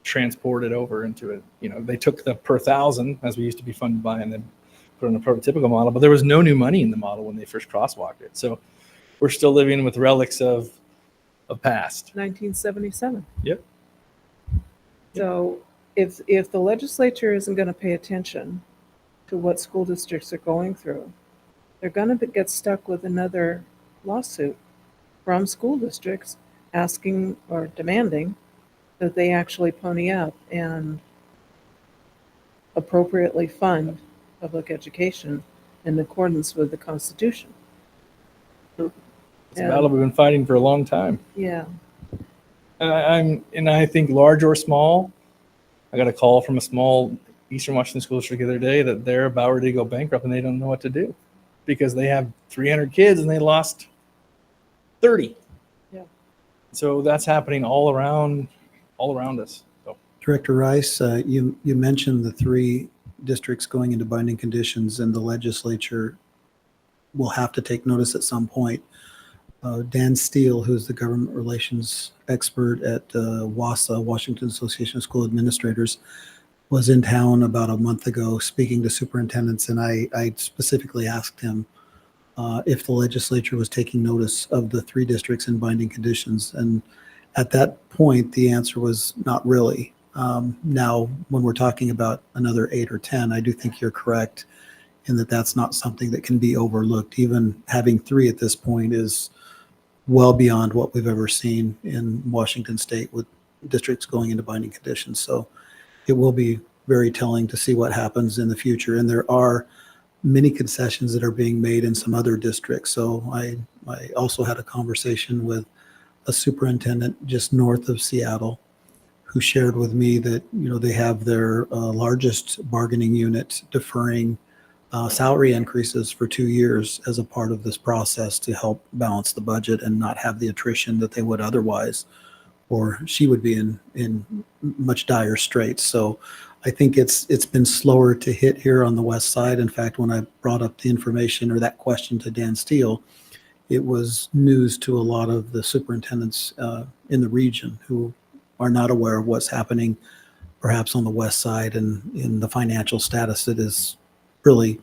U: transported over into it. They took the per thousand, as we used to be funded by, and then put in a prototypical model. But there was no new money in the model when they first crosswalked it. So we're still living with relics of past.
S: 1977.
U: Yep.
S: So if the legislature isn't going to pay attention to what school districts are going through, they're going to get stuck with another lawsuit from school districts asking or demanding that they actually pony up and appropriately fund public education in accordance with the Constitution.
U: It's a battle we've been fighting for a long time.
S: Yeah.
U: And I think large or small, I got a call from a small Eastern Washington school district the other day that they're about ready to go bankrupt and they don't know what to do because they have 300 kids and they lost 30.
S: Yeah.
U: So that's happening all around us. So.
T: Director Rice, you mentioned the three districts going into binding conditions, and the legislature will have to take notice at some point. Dan Steele, who's the government relations expert at WASA, Washington Association of School Administrators, was in town about a month ago speaking to superintendents, and I specifically asked him if the legislature was taking notice of the 3 districts in binding conditions. And at that point, the answer was not really. Now, when we're talking about another 8 or 10, I do think you're correct in that that's not something that can be overlooked. Even having 3 at this point is well beyond what we've ever seen in Washington State with districts going into binding conditions. So it will be very telling to see what happens in the future. And there are many concessions that are being made in some other districts. So I also had a conversation with a superintendent just north of Seattle who shared with me that, they have their largest bargaining unit deferring salary increases for 2 years as a part of this process to help balance the budget and not have the attrition that they would otherwise, or she would be in much dire straits. So I think it's been slower to hit here on the west side. In fact, when I brought up the information or that question to Dan Steele, it was news to a lot of the superintendents in the region who are not aware of what's happening perhaps on the west side and in the financial status that is really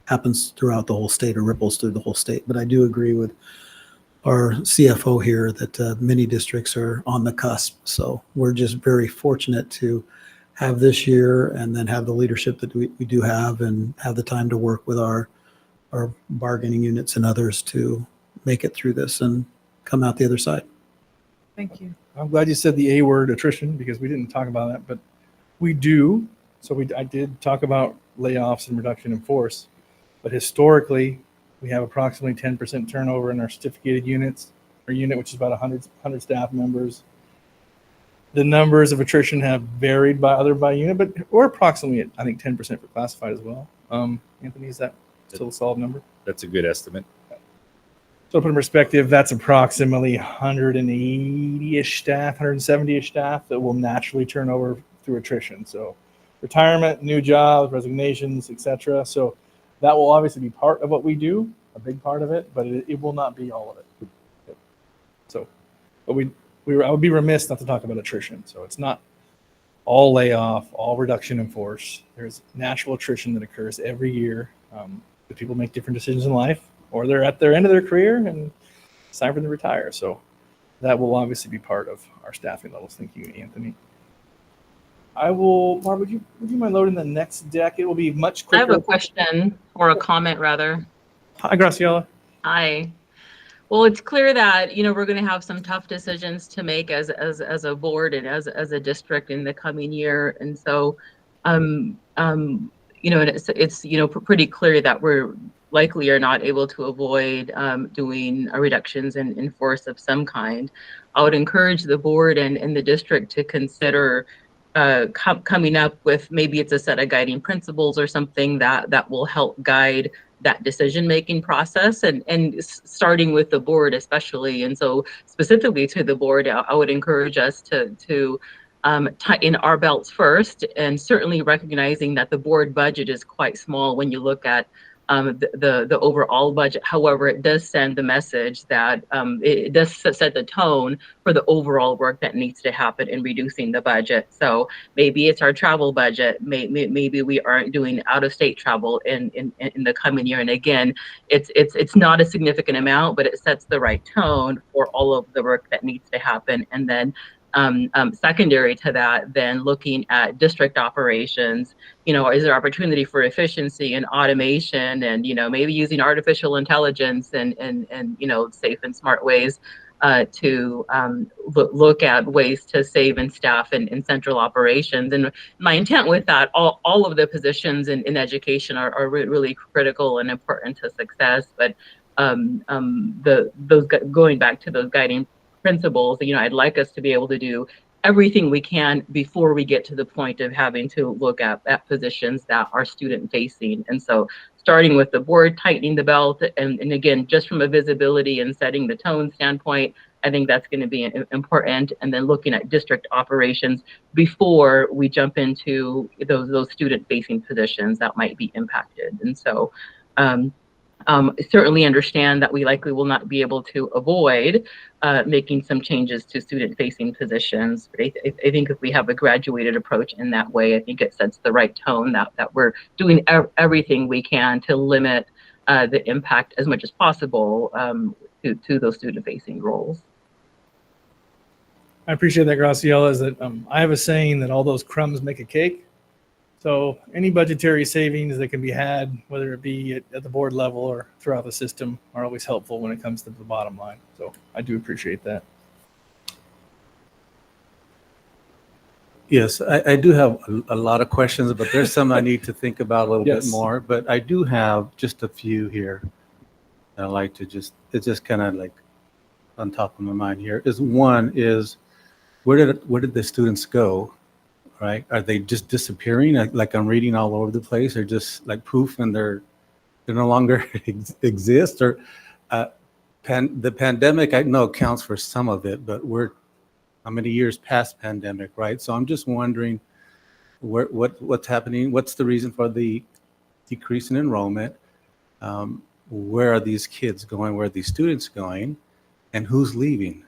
T: happens throughout the whole state or ripples through the whole state. But I do agree with our CFO here that many districts are on the cusp. So we're just very fortunate to have this year and then have the leadership that we do have and have the time to work with our bargaining units and others to make it through this and come out the other side.
S: Thank you.
U: I'm glad you said the A word, attrition, because we didn't talk about that, but we do. So I did talk about layoffs and reduction in force, but historically, we have approximately 10% turnover in our certificated units, our unit, which is about 100 staff members. The numbers of attrition have varied by unit, but we're approximately, I think, 10% for classified as well. Anthony, is that still a solid number?
A: That's a good estimate.
U: So to put in perspective, that's approximately 180-ish staff, 170-ish staff that will naturally turn over through attrition. So retirement, new jobs, resignations, etc. So that will obviously be part of what we do, a big part of it, but it will not be all of it. So, but I would be remiss not to talk about attrition. So it's not all layoff, all reduction in force. There's natural attrition that occurs every year. The people make different decisions in life, or they're at their end of their career and it's time for them to retire. So that will obviously be part of our staffing levels. Thank you, Anthony. Barb, would you mind loading the next deck? It will be much quicker.
P: I have a question, or a comment rather.
U: Hi, Graciela.
P: Hi. Well, it's clear that, we're going to have some tough decisions to make as a board and as a district in the coming year. And so, it's pretty clear that we're likely are not able to avoid doing reductions in force of some kind. I would encourage the board and the district to consider coming up with, maybe it's a set of guiding principles or something that will help guide that decision-making process, and starting with the board especially. And so specifically to the board, I would encourage us to tighten our belts first, and certainly recognizing that the board budget is quite small when you look at the overall budget. However, it does send the message that it does set the tone for the overall work that needs to happen in reducing the budget. So maybe it's our travel budget. Maybe we aren't doing out-of-state travel in the coming year. And again, it's not a significant amount, but it sets the right tone for all of the work that needs to happen. And then secondary to that, then looking at district operations, is there opportunity for efficiency and automation, and maybe using artificial intelligence and safe and smart ways to look at ways to save and staff in central operations. And my intent with that, all of the positions in education are really critical and important to success. But those going back to those guiding principles, I'd like us to be able to do everything we can before we get to the point of having to look at positions that are student facing. And so starting with the board, tightening the belt, and again, just from a visibility and setting the tone standpoint, I think that's going to be important. And then looking at district operations before we jump into those student facing positions that might be impacted. And so Certainly understand that we likely will not be able to avoid making some changes to student-facing positions. But I think if we have a graduated approach in that way, I think it sets the right tone that we're doing everything we can to limit the impact as much as possible to those student-facing roles.
U: I appreciate that, Graciela. Is that I have a saying that all those crumbs make a cake. So any budgetary savings that can be had, whether it be at the board level or throughout the system, are always helpful when it comes to the bottom line. So I do appreciate that.
N: Yes, I do have a lot of questions, but there's some I need to think about a little bit
U: Yes.
N: more. But I do have just a few here that I like to it's just kind of like on top of my mind here. One is where did the students go, right? Are they just disappearing? Like I'm reading all over the place, or just like poof and they're no longer exist? Or the pandemic, I know counts for some of it, but we're how many years past pandemic, right? So I'm just wondering what's happening. What's the reason for the decrease in enrollment? Where are these kids going? Where are these students going? And who's leaving?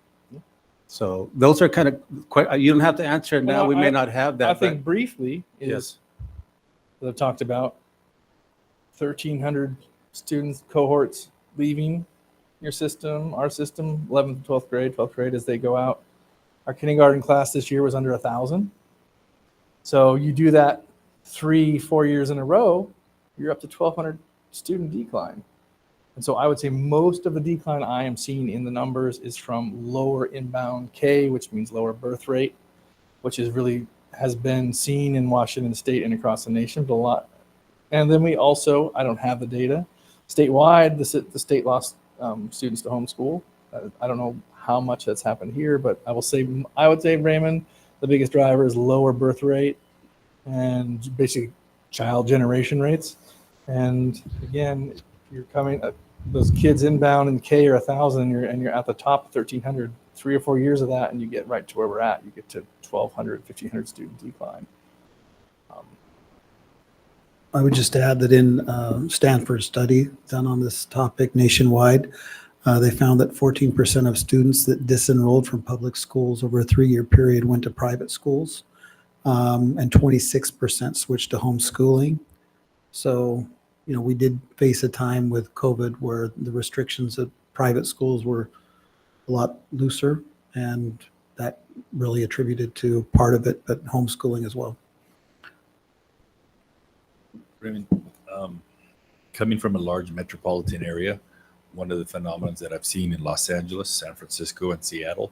N: So those are kind of quite, you don't have to answer it now.
U: Well,
N: We may not have that.
U: I think briefly is,
N: Yes.
U: as I've talked about, 1,300 students, cohorts leaving your system, our system, 11th, 12th grade as they go out. Our kindergarten class this year was under 1,000. So you do that 3-4 years in a row, you're up to 1,200 student decline. And so I would say most of the decline I am seeing in the numbers is from lower inbound K, which means lower birth rate, which is really has been seen in Washington State and across the nation, but a lot. And then we also, I don't have the data, statewide, the state lost students to homeschool. I don't know how much that's happened here, but I would say, Raymond, the biggest driver is lower birth rate and basically child generation rates. And again, you're coming, those kids inbound in K are 1,000, and you're at the top of 1,300, 3 or 4 years of that, and you get right to where we're at. You get to 1,200, 1,500 student decline.
T: I would just add that in Stanford's study done on this topic nationwide, they found that 14% of students that disenrolled from public schools over a 3-year period went to private schools, and 26% switched to homeschooling. So, we did face a time with COVID where the restrictions at private schools were a lot looser, and that really attributed to part of it, but homeschooling as well.
B: Raymond, coming from a large metropolitan area, one of the phenomena that I've seen in Los Angeles, San Francisco, and Seattle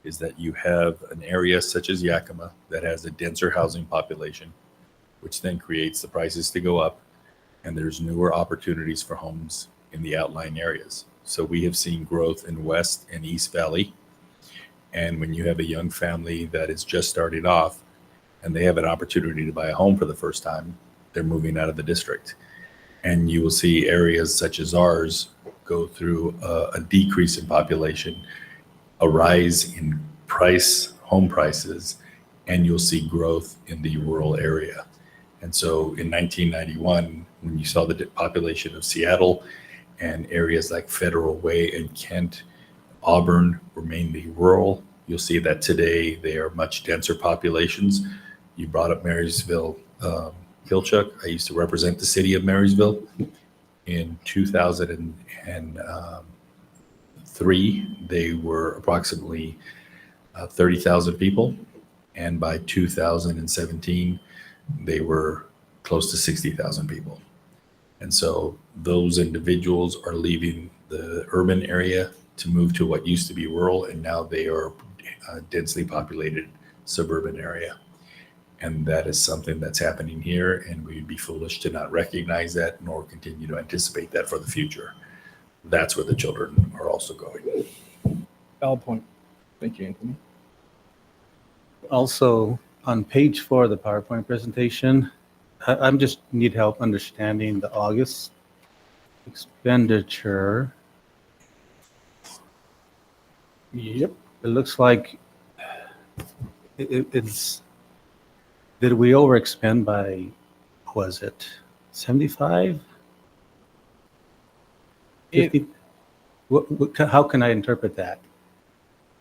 B: is that you have an area such as Yakima that has a denser housing population, which then creates the prices to go up, and there's newer opportunities for homes in the outlying areas. So we have seen growth in West and East Valley, and when you have a young family that is just starting off and they have an opportunity to buy a home for the first time, they're moving out of the district. And you will see areas such as ours go through a decrease in population, a rise in home prices, and you'll see growth in the rural area. And so in 1991, when you saw the population of Seattle and areas like Federal Way and Kent, Auburn were mainly rural, you'll see that today they are much denser populations. You brought up Marysville, Kilchuck. I used to represent the city of Marysville. In 2003, they were approximately 30,000 people. And by 2017, they were close to 60,000 people. And so those individuals are leaving the urban area to move to what used to be rural, and now they are a densely populated suburban area. And that is something that's happening here, and we'd be foolish to not recognize that nor continue to anticipate that for the future. That's where the children are also going.
U: Valid point. Thank you, Anthony.
N: Also, on page 4 of the PowerPoint presentation, I'm just need help understanding the August expenditure.
U: Yep.
N: It looks like it's, did we overexpend by, was it 75?
U: It,
N: How can I interpret that?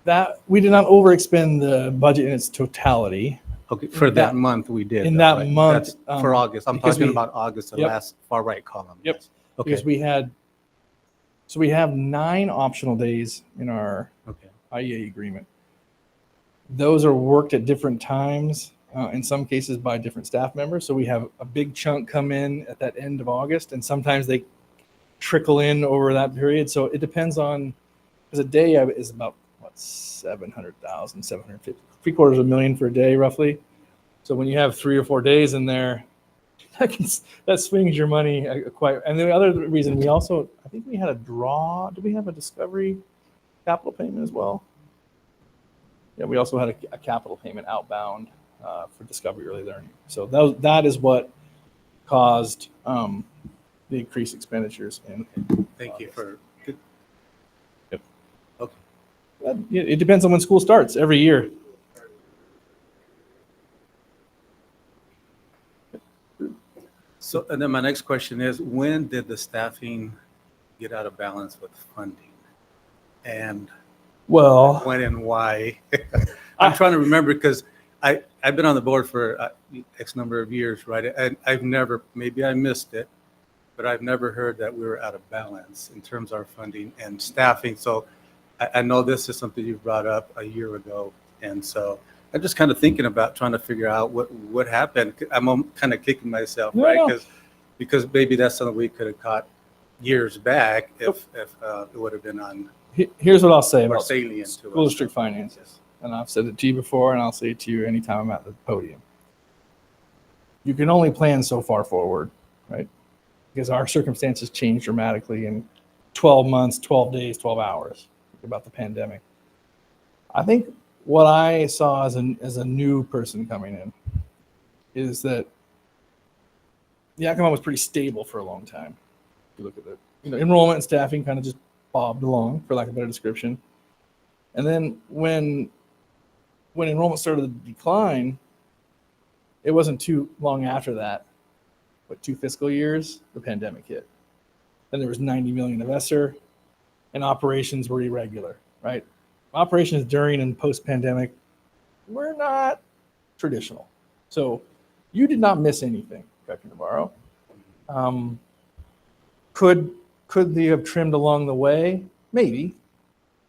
U: that we did not overexpend the budget in its totality.
N: Okay, for that month we did.
U: In
N: though,
U: that
N: right?
U: month,
N: That's for August. I'm
U: because
N: talking
U: we-
N: about August, the
U: Yep.
N: last far right column.
U: Yep.
N: Yes. Okay.
U: Because we have 9 optional days in our IEA agreement. Those are worked at different times, in some cases by different staff members. So we have a big chunk come in at that end of August, and sometimes they trickle in over that period. So it depends on, because a day is about, what, 700,000, 750, $750,000 for a day, roughly. So when you have 3 or 4 days in there, that swings your money quite. And the other reason we also, I think we had a draw. Did we have a Discovery capital payment as well? Yeah, we also had a capital payment outbound for Discovery Early Learning. So that is what caused the increased expenditures.
N: Thank you for.
U: Yep.
N: Okay.
U: It depends on when school starts every year.
N: So, and then my next question is, when did the staffing get out of balance with funding? And
U: well,
N: when and why? I'm trying to remember because I've been on the board for X number of years, right? And I've never, maybe I missed it, but I've never heard that we were out of balance in terms of our funding and staffing. So I know this is something you brought up a year ago. And so I'm just kind of thinking about trying to figure out what happened. I'm kind of kicking myself,
U: No,
N: right?
U: no.
N: Because maybe that's something we could have caught years back if it would have been on.
U: Here's what I'll say
N: more
U: about
N: salient to
U: school
N: us.
U: district finances. And I've said it to you before, and I'll say it to you anytime I'm at the podium. You can only plan so far forward, right? Because our circumstances change dramatically in 12 months, 12 days, 12 hours. Think about the pandemic. I think what I saw as a new person coming in is that Yakima was pretty stable for a long time. If you look at it, enrollment and staffing kind of just bobbed along, for lack of a better description. And then when enrollment started to decline, it wasn't too long after that, but 2 fiscal years, the pandemic hit. Then there was 90 million of ESSER, and operations were irregular, right? Operations during and post-pandemic were not traditional. So you did not miss anything, Dr. Navarro. Could they have trimmed along the way? Maybe.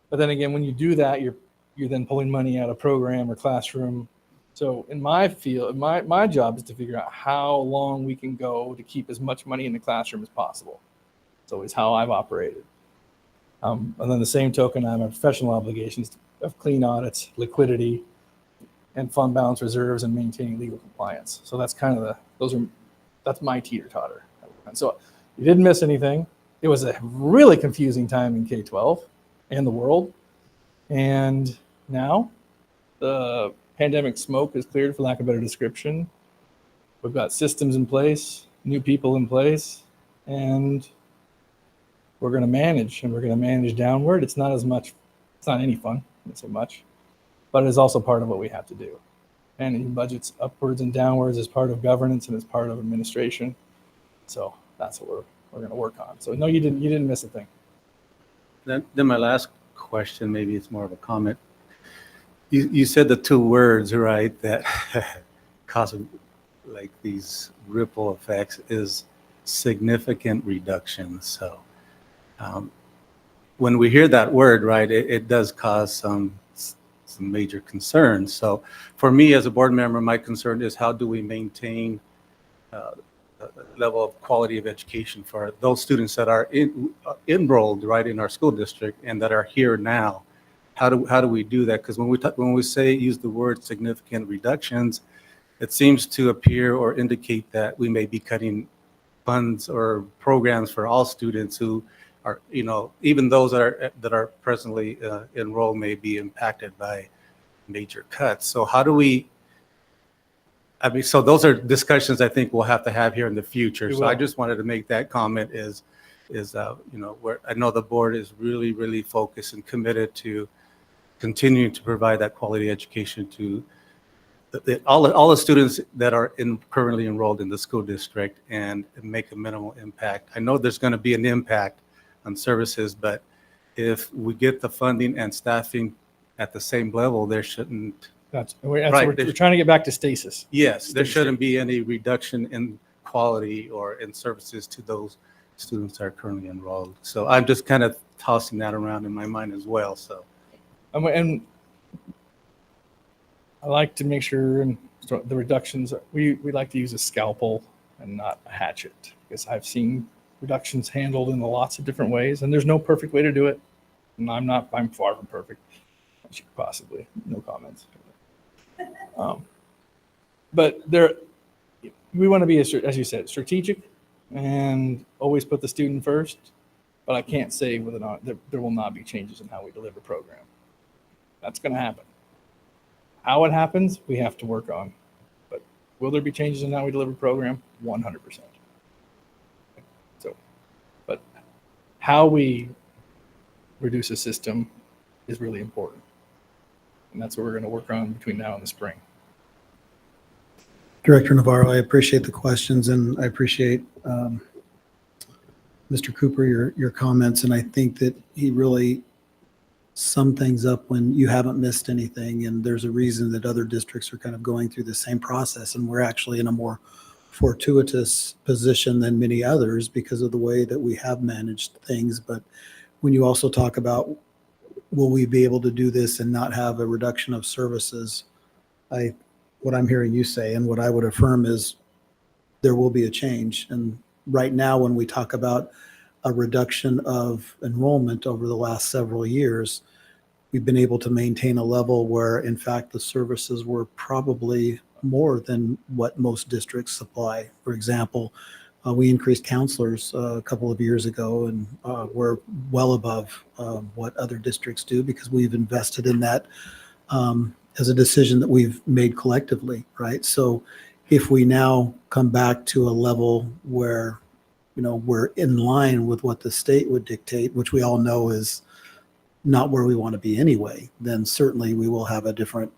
U: But then again, when you do that, you're then pulling money out of program or classroom. So in my field, my job is to figure out how long we can go to keep as much money in the classroom as possible. It's always how I've operated. And then the same token, I have professional obligations of clean audits, liquidity, and fund balance reserves, and maintaining legal compliance. So that's kind of that's my teeter-totter. And so you didn't miss anything. It was a really confusing time in K-12 and the world. And now the pandemic smoke is cleared, for lack of a better description. We've got systems in place, new people in place, and we're going to manage, and we're going to manage downward. It's not any fun, not so much, but it is also part of what we have to do. Managing budgets upwards and downwards is part of governance and is part of administration. So that's what we're going to work on. So no, you didn't miss a thing.
N: Then my last question, maybe it's more of a comment. You said the 2 words, right, that cause like these ripple effects is significant reduction. So when we hear that word, right, it does cause some major concerns. So for me as a board member, my concern is how do we maintain a level of quality of education for those students that are enrolled right in our school district and that are here now. How do we do that? Because when we use the word significant reductions, it seems to appear or indicate that we may be cutting funds or programs for all students who are, even those that are presently enrolled may be impacted by major cuts. So how do we? So those are discussions I think we'll have to have here in the future. So I just wanted to make that comment is where I know the board is really, really focused and committed to continuing to provide that quality education to all the students that are currently enrolled in the school district and make a minimal impact. I know there's going to be an impact, on services, but if we get the funding and staffing at the same level, there shouldn't.
U: That's
N: Right,
U: we're
N: there-
U: trying to get back to stasis.
N: Yes, there
U: Steady
N: shouldn't
U: state.
N: be any reduction in quality or in services to those students that are currently enrolled. So I'm just kind of tossing that around in my mind as well, so.
U: And I like to make sure the reductions, we like to use a scalpel and not a hatchet, because I've seen reductions handled in lots of different ways, and there's no perfect way to do it. And I'm far from perfect. As you could possibly, no comments. But we want to be, as you said, strategic and always put the student first. But I can't say whether or not there will not be changes in how we deliver program. That's going to happen. How it happens, we have to work on. But will there be changes in how we deliver program? 100%. So, but how we reduce a system is really important. And that's what we're going to work on between now and the spring.
T: Director Navarro, I appreciate the questions, and I appreciate Mr. Cooper, your comments, and I think that he really summed things up when you haven't missed anything, and there's a reason that other districts are kind of going through the same process, and we're actually in a more fortuitous position than many others because of the way that we have managed things. But when you also talk about, will we be able to do this and not have a reduction of services, what I'm hearing you say and what I would affirm is there will be a change. And right now, when we talk about a reduction of enrollment over the last several years, we've been able to maintain a level where, in fact, the services were probably more than what most districts supply. For example, we increased counselors a couple of years ago, and we're well above what other districts do because we've invested in that as a decision that we've made collectively, right? So if we now come back to a level where, we're in line with what the state would dictate, which we all know is not where we want to be anyway, then certainly we will have a different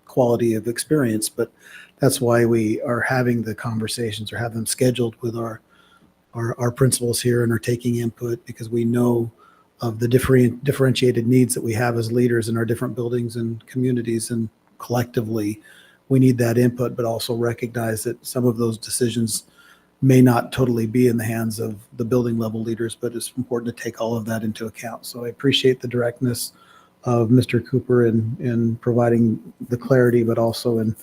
T: quality of experience. But that's why we are having the conversations or have them scheduled with our principals here and are taking input, because we know of the differentiated needs that we have as leaders in our different buildings and communities, and collectively we need that input, but also recognize that some of those decisions may not totally be in the hands of the building level leaders, but it's important to take all of that into account. So I appreciate the directness of Mr. Cooper in providing the clarity, but also in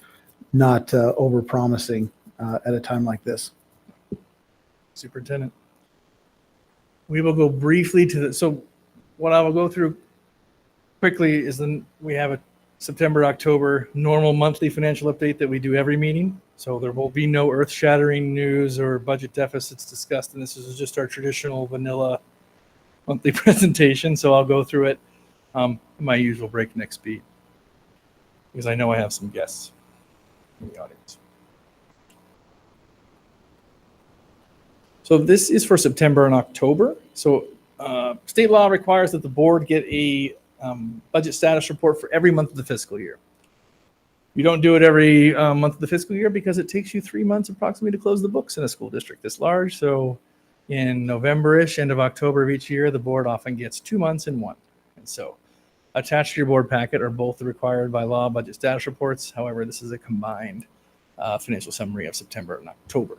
T: not over-promising at a time like this.
U: Superintendent. We will go briefly to so what I will go through quickly is then we have a September, October normal monthly financial update that we do every meeting. So there will be no earth-shattering news or budget deficits discussed, and this is just our traditional vanilla monthly presentation. So I'll go through it in my usual breakneck speed, because I know I have some guests in the audience. So this is for September and October. So state law requires that the board get a budget status report for every month of the fiscal year. You don't do it every month of the fiscal year because it takes you 3 months approximately to close the books in a school district this large. So in November-ish, end of October of each year, the board often gets 2 months in one. And so attached to your board packet are both the required by law budget status reports. However, this is a combined financial summary of September and October.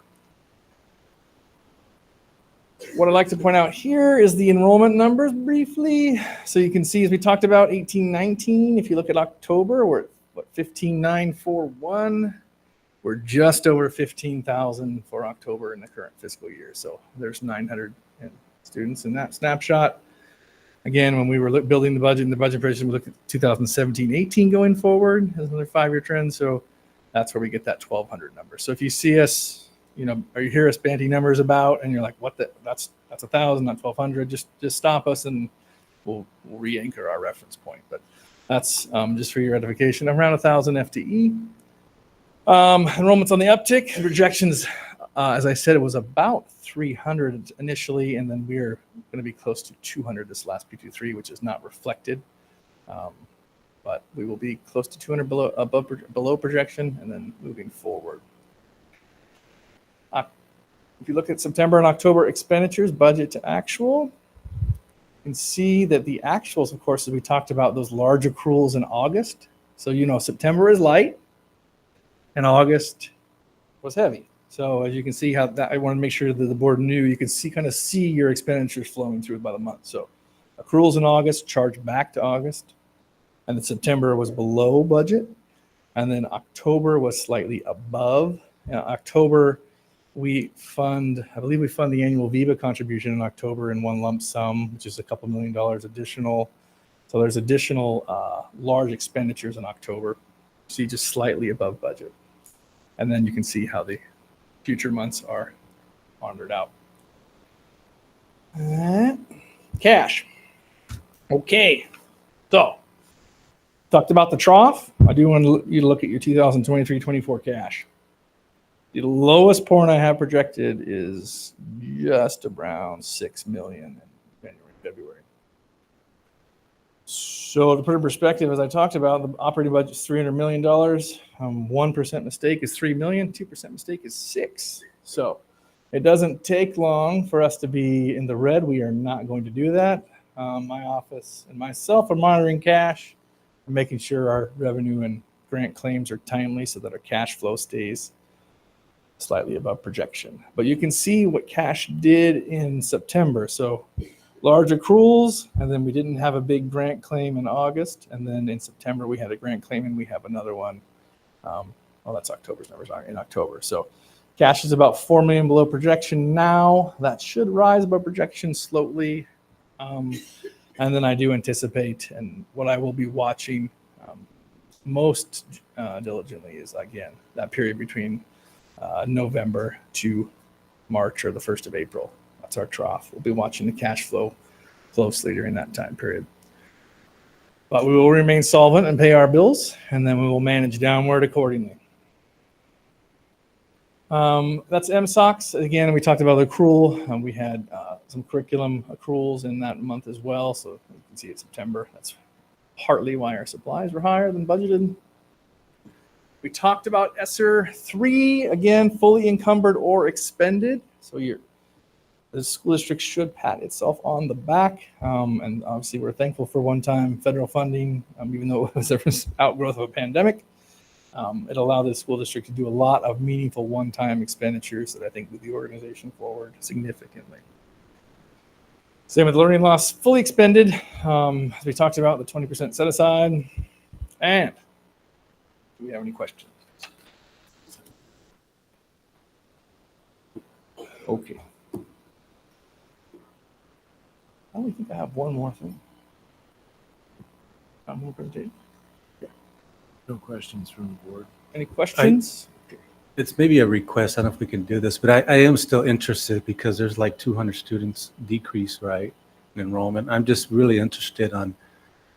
U: What I'd like to point out here is the enrollment numbers briefly. So you can see, as we talked about, 18-19. If you look at October, we're at 15,941. We're just over 15,000 for October in the current fiscal year. So there's 900 students in that snapshot. Again, when we were building the budget and the budget projection, we looked at 2017-18 going forward as another 5-year trend. So that's where we get that 1,200 number. So if you see us, or you hear us banting numbers about, and you're like, "What? That's 1,000, not 1,200." Just stop us, and we'll re-anchor our reference point. But that's just for your edification. Around 1,000 FTE. Enrollments on the uptick. Rejections, as I said, it was about 300 initially, and then we're going to be close to 200 this last P23, which is not reflected. But we will be close to 200 below projection, and then moving forward. If you look at September and October expenditures, budget to actual, can see that the actuals, of course, as we talked about, those large accruals in August. So, September is light and August was heavy. So as you can see how that, I want to make sure that the board knew, you can kind of see your expenditures flowing through by the month. So accruals in August charged back to August, and then September was below budget. And then October was slightly above. October, I believe we fund the annual VIVA contribution in October in one lump sum, which is a couple $1 million additional. So there's additional large expenditures in October. See, just slightly above budget. And then you can see how the future months are honored out. Cash. Okay. So, talked about the trough. I do want you to look at your 2023-24 cash. The lowest point I have projected is just around $6 million in January and February. So to put it in perspective, as I talked about, the operating budget is $300 million. 1% mistake is $3 million. 2% mistake is $6 million. So it doesn't take long for us to be in the red. We are not going to do that. My office and myself are monitoring cash and making sure our revenue and grant claims are timely so that our cash flow stays slightly above projection. But you can see what cash did in September. So large accruals, and then we didn't have a big grant claim in August. And then in September, we had a grant claim and we have another one. That's October's numbers in October. So cash is about $4 million below projection now. That should rise above projection slowly. And then I do anticipate, and what I will be watching most diligently is, again, that period between November to March or the 1st of April. That's our trough. We'll be watching the cash flow closely during that time period. But we will remain solvent and pay our bills, and then we will manage downward accordingly. That's MSOCs. Again, we talked about the accrual. We had some curriculum accruals in that month as well. So you can see it's September. That's partly why our supplies were higher than budgeted. We talked about ESSER 3, again, fully encumbered or expended. So the school district should pat itself on the back. And obviously, we're thankful for one-time federal funding, even though it was an outgrowth of a pandemic. It allowed the school district to do a lot of meaningful one-time expenditures that I think move the organization forward significantly. Same with learning loss, fully expended. As we talked about, the 20% set aside. And do we have any questions? Okay. I only think I have one more thing. More presentation.
A: No questions from the board.
U: Any questions?
N: It's maybe a request. I don't know if we can do this, but I am still interested because there's like 200 students decrease, right, in enrollment. I'm just really interested on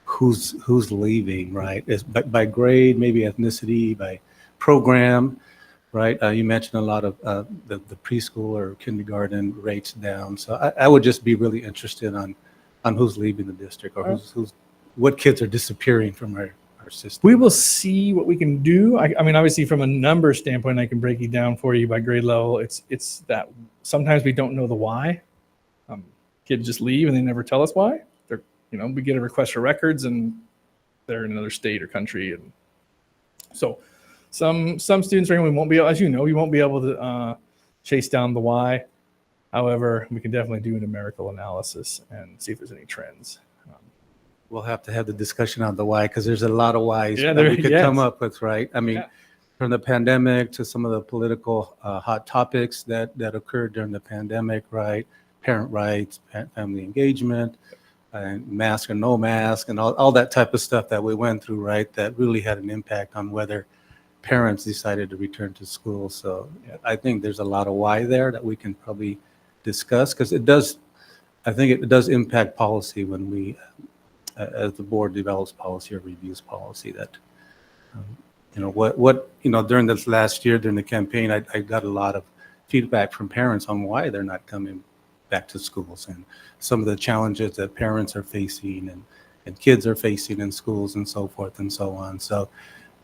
N: who's leaving, right? Is by grade, maybe ethnicity, by program, right? You mentioned a lot of the preschool or kindergarten rates down. So I would just be really interested on who's leaving the district or what kids are disappearing from our system.
U: We will see what we can do. I mean, obviously, from a number standpoint, I can break it down for you by grade level. It's that sometimes we don't know the why. Kids just leave and they never tell us why. We get a request for records and they're in another state or country, and so some students, we won't be able, as you know, we won't be able to chase down the why. However, we can definitely do a numerical analysis and see if there's any trends.
N: We'll have to have the discussion on the why, because there's a lot of whys that
U: there,
N: we could
U: yes.
N: come up with, right? I mean, from the pandemic to some of the political hot topics that occurred during the pandemic, right? Parent rights, family engagement, and mask or no mask, and all that type of stuff that we went through, right? That really had an impact on whether parents decided to return to school. So I think there's a lot of why there that we can probably discuss, because I think it does impact policy when we, as the board develops policy or reviews policy, that during this last year, during the campaign, I got a lot of feedback from parents on why they're not coming back to schools and some of the challenges that parents are facing and kids are facing in schools and so forth and so on. So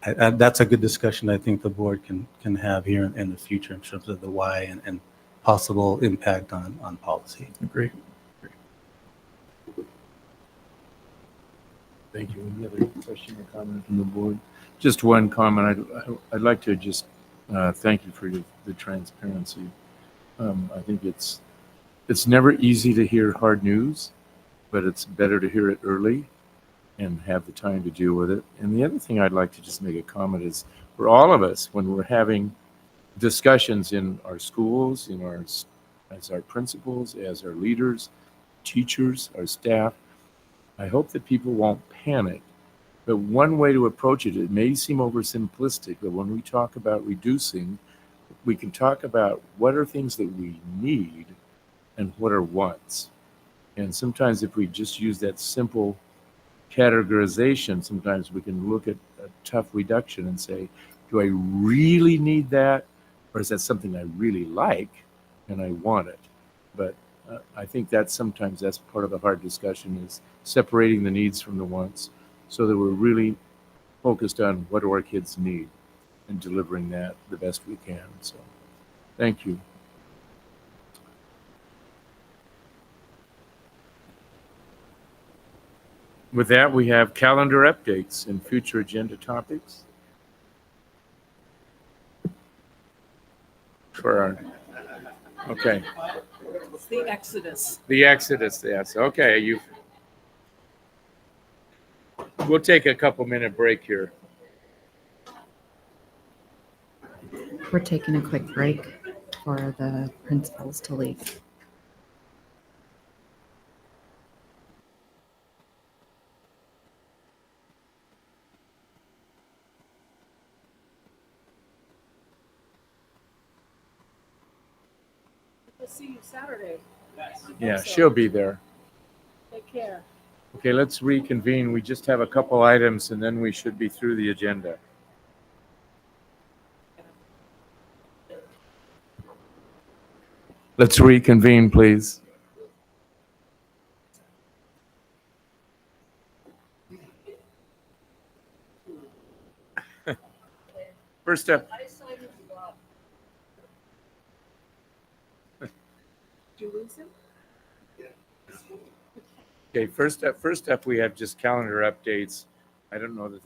N: that's a good discussion I think the board can have here in the future in terms of the why and possible impact on policy.
U: Agree.
A: Thank you. Any other question or comment from the board? Just one comment. I'd like to just thank you for the transparency. I think it's never easy to hear hard news, but it's better to hear it early and have the time to deal with it. And the other thing I'd like to just make a comment is for all of us, when we're having discussions in our schools, as our principals, as our leaders, teachers, our staff, I hope that people won't panic. But one way to approach it, it may seem oversimplistic, but when we talk about reducing, we can talk about what are things that we need and what are wants. And sometimes if we just use that simple categorization, sometimes we can look at a tough reduction and say, do I really need that? Or is that something I really like and I want it? But I think that's part of the hard discussion, is separating the needs from the wants so that we're really focused on what do our kids need and delivering that the best we can. So thank you. With that, we have calendar updates and future agenda topics. Okay.
S: It's the Exodus.
A: The Exodus, yes. Okay, we'll take a couple minute break here.
O: We're taking a quick break for the principals to leave.
S: We'll see you Saturday.
A: Yeah, she'll be there.
S: Take care.
A: Okay, let's reconvene. We just have a couple items and then we should be through the agenda. Let's reconvene, please. First up.
S: Did you lose him?
A: Okay, first up, we have just calendar updates. I don't know that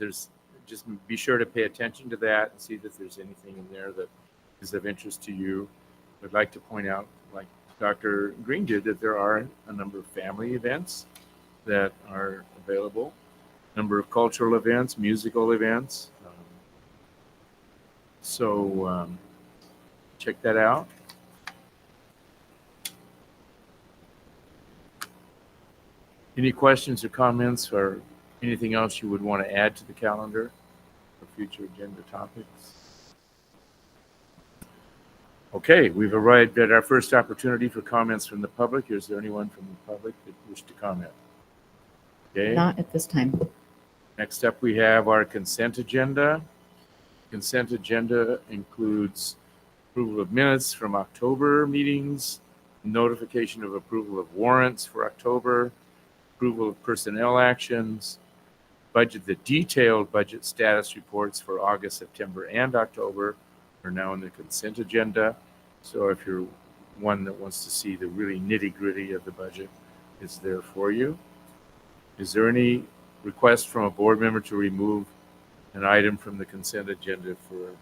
A: just be sure to pay attention to that and see that there's anything in there that is of interest to you. I'd like to point out, like Dr. Green did, that there are a number of family events that are available, a number of cultural events, musical events. So check that out. Any questions or comments or anything else you would want to add to the calendar for future agenda topics? Okay, we've arrived at our first opportunity for comments from the public. Is there anyone from the public that wish to comment? Okay.
O: Not at this time.
A: Next up, we have our consent agenda. Consent agenda includes approval of minutes from October meetings, notification of approval of warrants for October, approval of personnel actions, the detailed budget status reports for August, September, and October are now in the consent agenda. So if you're one that wants to see the really nitty-gritty of the budget, it's there for you. Is there any request from a board member to remove an item from the consent agenda for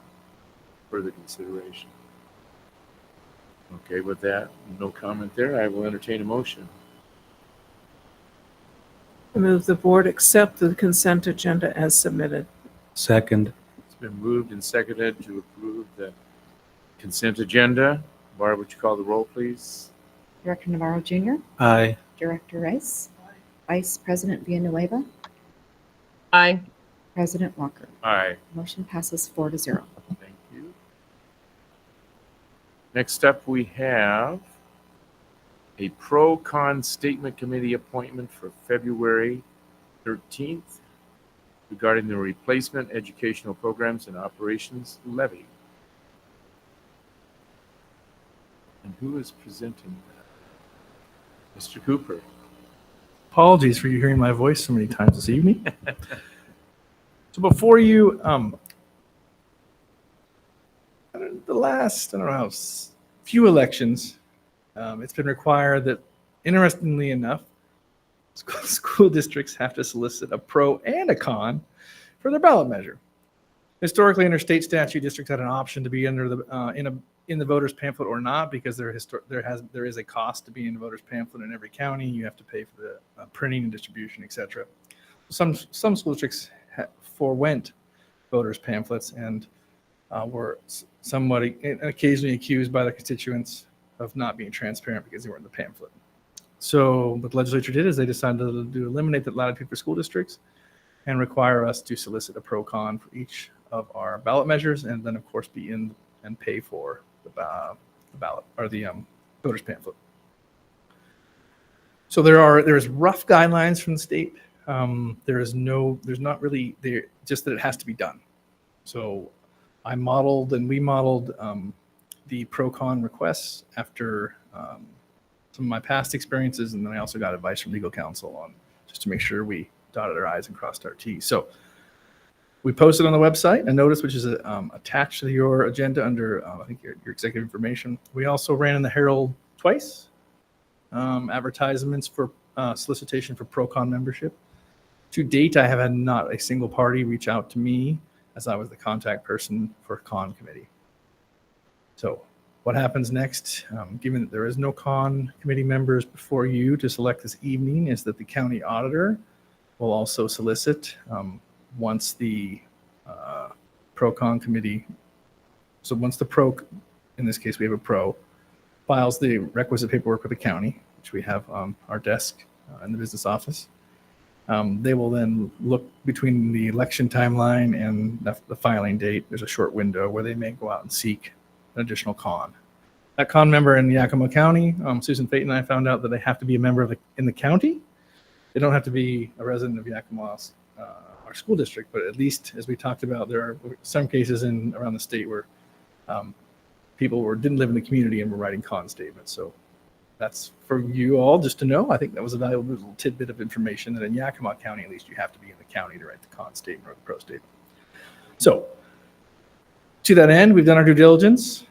A: further consideration? Okay, with that, no comment there. I will entertain a motion.
S: I move the board accept the consent agenda as submitted.
N: Second.
A: It's been moved and seconded to approve the consent agenda. Barb, would you call the roll, please?
O: Director Navarro Jr.,
N: Aye.
O: Director Rice, Vice President Villanueva,
P: Aye.
O: President Walker.
A: Aye.
O: Motion passes 4-0.
A: Thank you. Next up, we have a pro-con statement committee appointment for February 13th regarding the replacement educational programs and operations levy. And who is presenting that? Mr. Cooper.
U: Apologies for you hearing my voice so many times this evening. So before you, the last, I don't know, few elections, it's been required that, interestingly enough, school districts have to solicit a pro and a con for their ballot measure. Historically, under state statute, districts had an option to be under the in the voter's pamphlet or not, because there is a cost to be in the voter's pamphlet in every county. You have to pay for the printing and distribution, etc. Some school districts forewent voters' pamphlets and were somewhat occasionally accused by their constituents of not being transparent because they weren't in the pamphlet. So what the legislature did is they decided to eliminate that latitude for school districts and require us to solicit a pro-con for each of our ballot measures, and then of course be in and pay for the ballot or the voters pamphlet. So there's rough guidelines from the state. There's not really there, just that it has to be done. So we modeled the pro-con requests after some of my past experiences, and then I also got advice from legal counsel on just to make sure we dotted our I's and crossed our T's. So we posted on the website a notice which is attached to your agenda under I think your executive information. We also ran in the Herald twice advertisements for solicitation for pro-con membership. To date, I have had not a single party reach out to me, as I was the contact person for con committee. So what happens next, given that there is no con committee members before you to select this evening, is that the county auditor will also solicit once the pro-con committee, so once the pro, in this case we have a pro, files the requisite paperwork with the county, which we have on our desk in the business office. They will then look between the election timeline and the filing date. There's a short window where they may go out and seek an additional con. That con member in Yakima County, Susan Fate and I found out that they have to be a member in the county. They don't have to be a resident of Yakima, our school district, but at least, as we talked about, there are some cases around the state where people didn't live in the community and were writing con statements. So that's for you all just to know. I think that was a valuable little tidbit of information that in Yakima County, at least, you have to be in the county to write the con statement or the pro statement. So to that end, we've done our due diligence.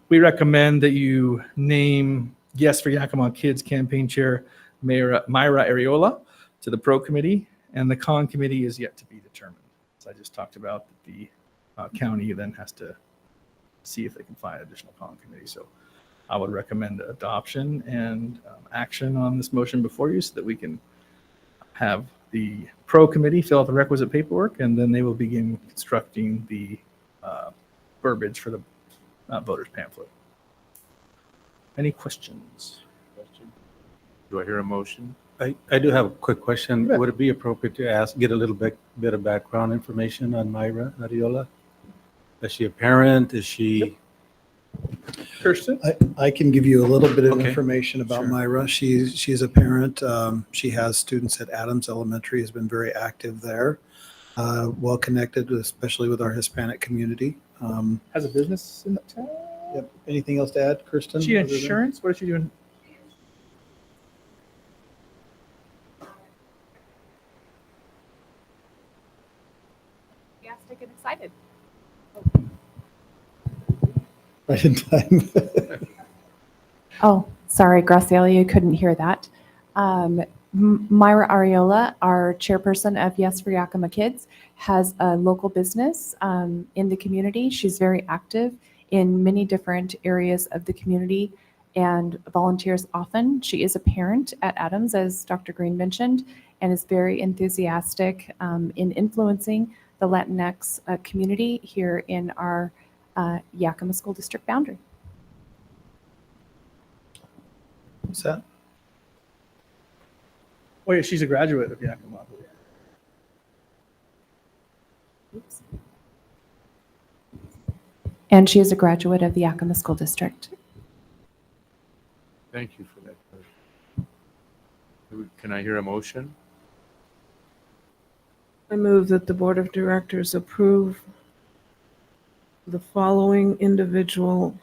U: We recommend that you name Yes for Yakima Kids campaign chair Myra Areola to the pro committee, and the con committee is yet to be determined. As I just talked about, the county then has to see if they can find additional con committee. So I would recommend adoption and action on this motion before you so that we can have the pro committee fill out the requisite paperwork, and then they will begin constructing the verbiage for the voters pamphlet. Any questions?
A: Do I hear a motion?
N: I do have a quick question.
U: Yeah.
N: Would it be appropriate to get a little bit of background information on Myra Ariola? Is she a parent? Is she?
U: Yep. Kirsten?
T: I can give you a little bit of
N: Okay.
T: information about
N: Sure.
T: Myra. She's a parent. She has students at Adams Elementary, has been very active there, well connected, especially with our Hispanic community.
U: Has a business in the town?
T: Yep. Anything else to add, Kirsten?
U: Is she
T: other than-
U: insurance? What is she doing?
D: Yes, to get excited.
T: Right in time.
D: Oh, sorry, Graciela, you couldn't hear that. Myra Areola, our chairperson of Yes for Yakima Kids, has a local business in the community. She's very active in many different areas of the community and volunteers often. She is a parent at Adams, as Dr. Green mentioned, and is very enthusiastic in influencing the Latinx community here in our Yakima School District boundary.
T: What's that?
U: Oh yeah, she's a graduate of Yakima.
D: Oops. And she is a graduate of the Yakima School District.
A: Thank you for that. Can I hear a motion?
S: I move that the Board of Directors approve the following individual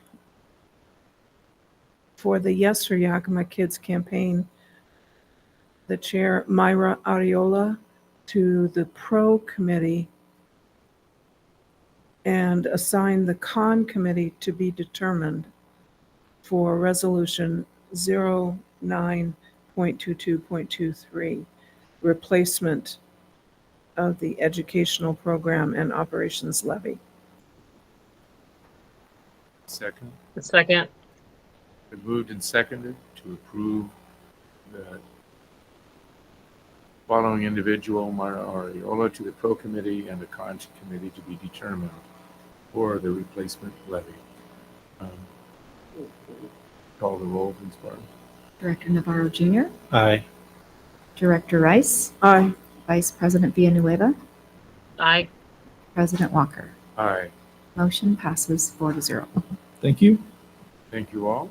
S: for the Yes for Yakima Kids campaign. The chair, Myra Areola, to the Pro Committee, and assign the Con Committee to be determined for Resolution .22.23, replacement of the educational program and operations levy.
A: Second.
P: Second.
A: Been moved and seconded to approve the following individual, Mara Ariola, to the Pro Committee and the Cons Committee to be determined for the replacement levy. Call the roll, please, Barb.
O: Director Navarro Jr.,
N: Aye.
O: Director Rice,
S: Aye.
O: Vice President Villanueva,
P: Aye.
O: President Walker.
A: Aye.
O: Motion passes 4-0.
U: Thank you.
A: Thank you all.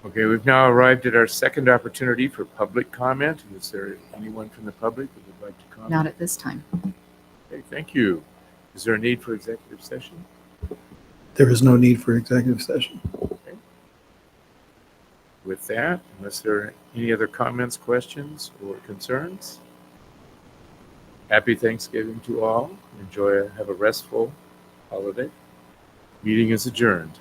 A: Okay, we've now arrived at our second opportunity for public comment. Is there anyone from the public that would like to comment?
O: Not at this time.
A: Okay, thank you. Is there a need for executive session?
T: There is no need for executive session.
A: Okay. With that, unless there are any other comments, questions, or concerns, happy Thanksgiving to all. Have a restful holiday. Meeting is adjourned.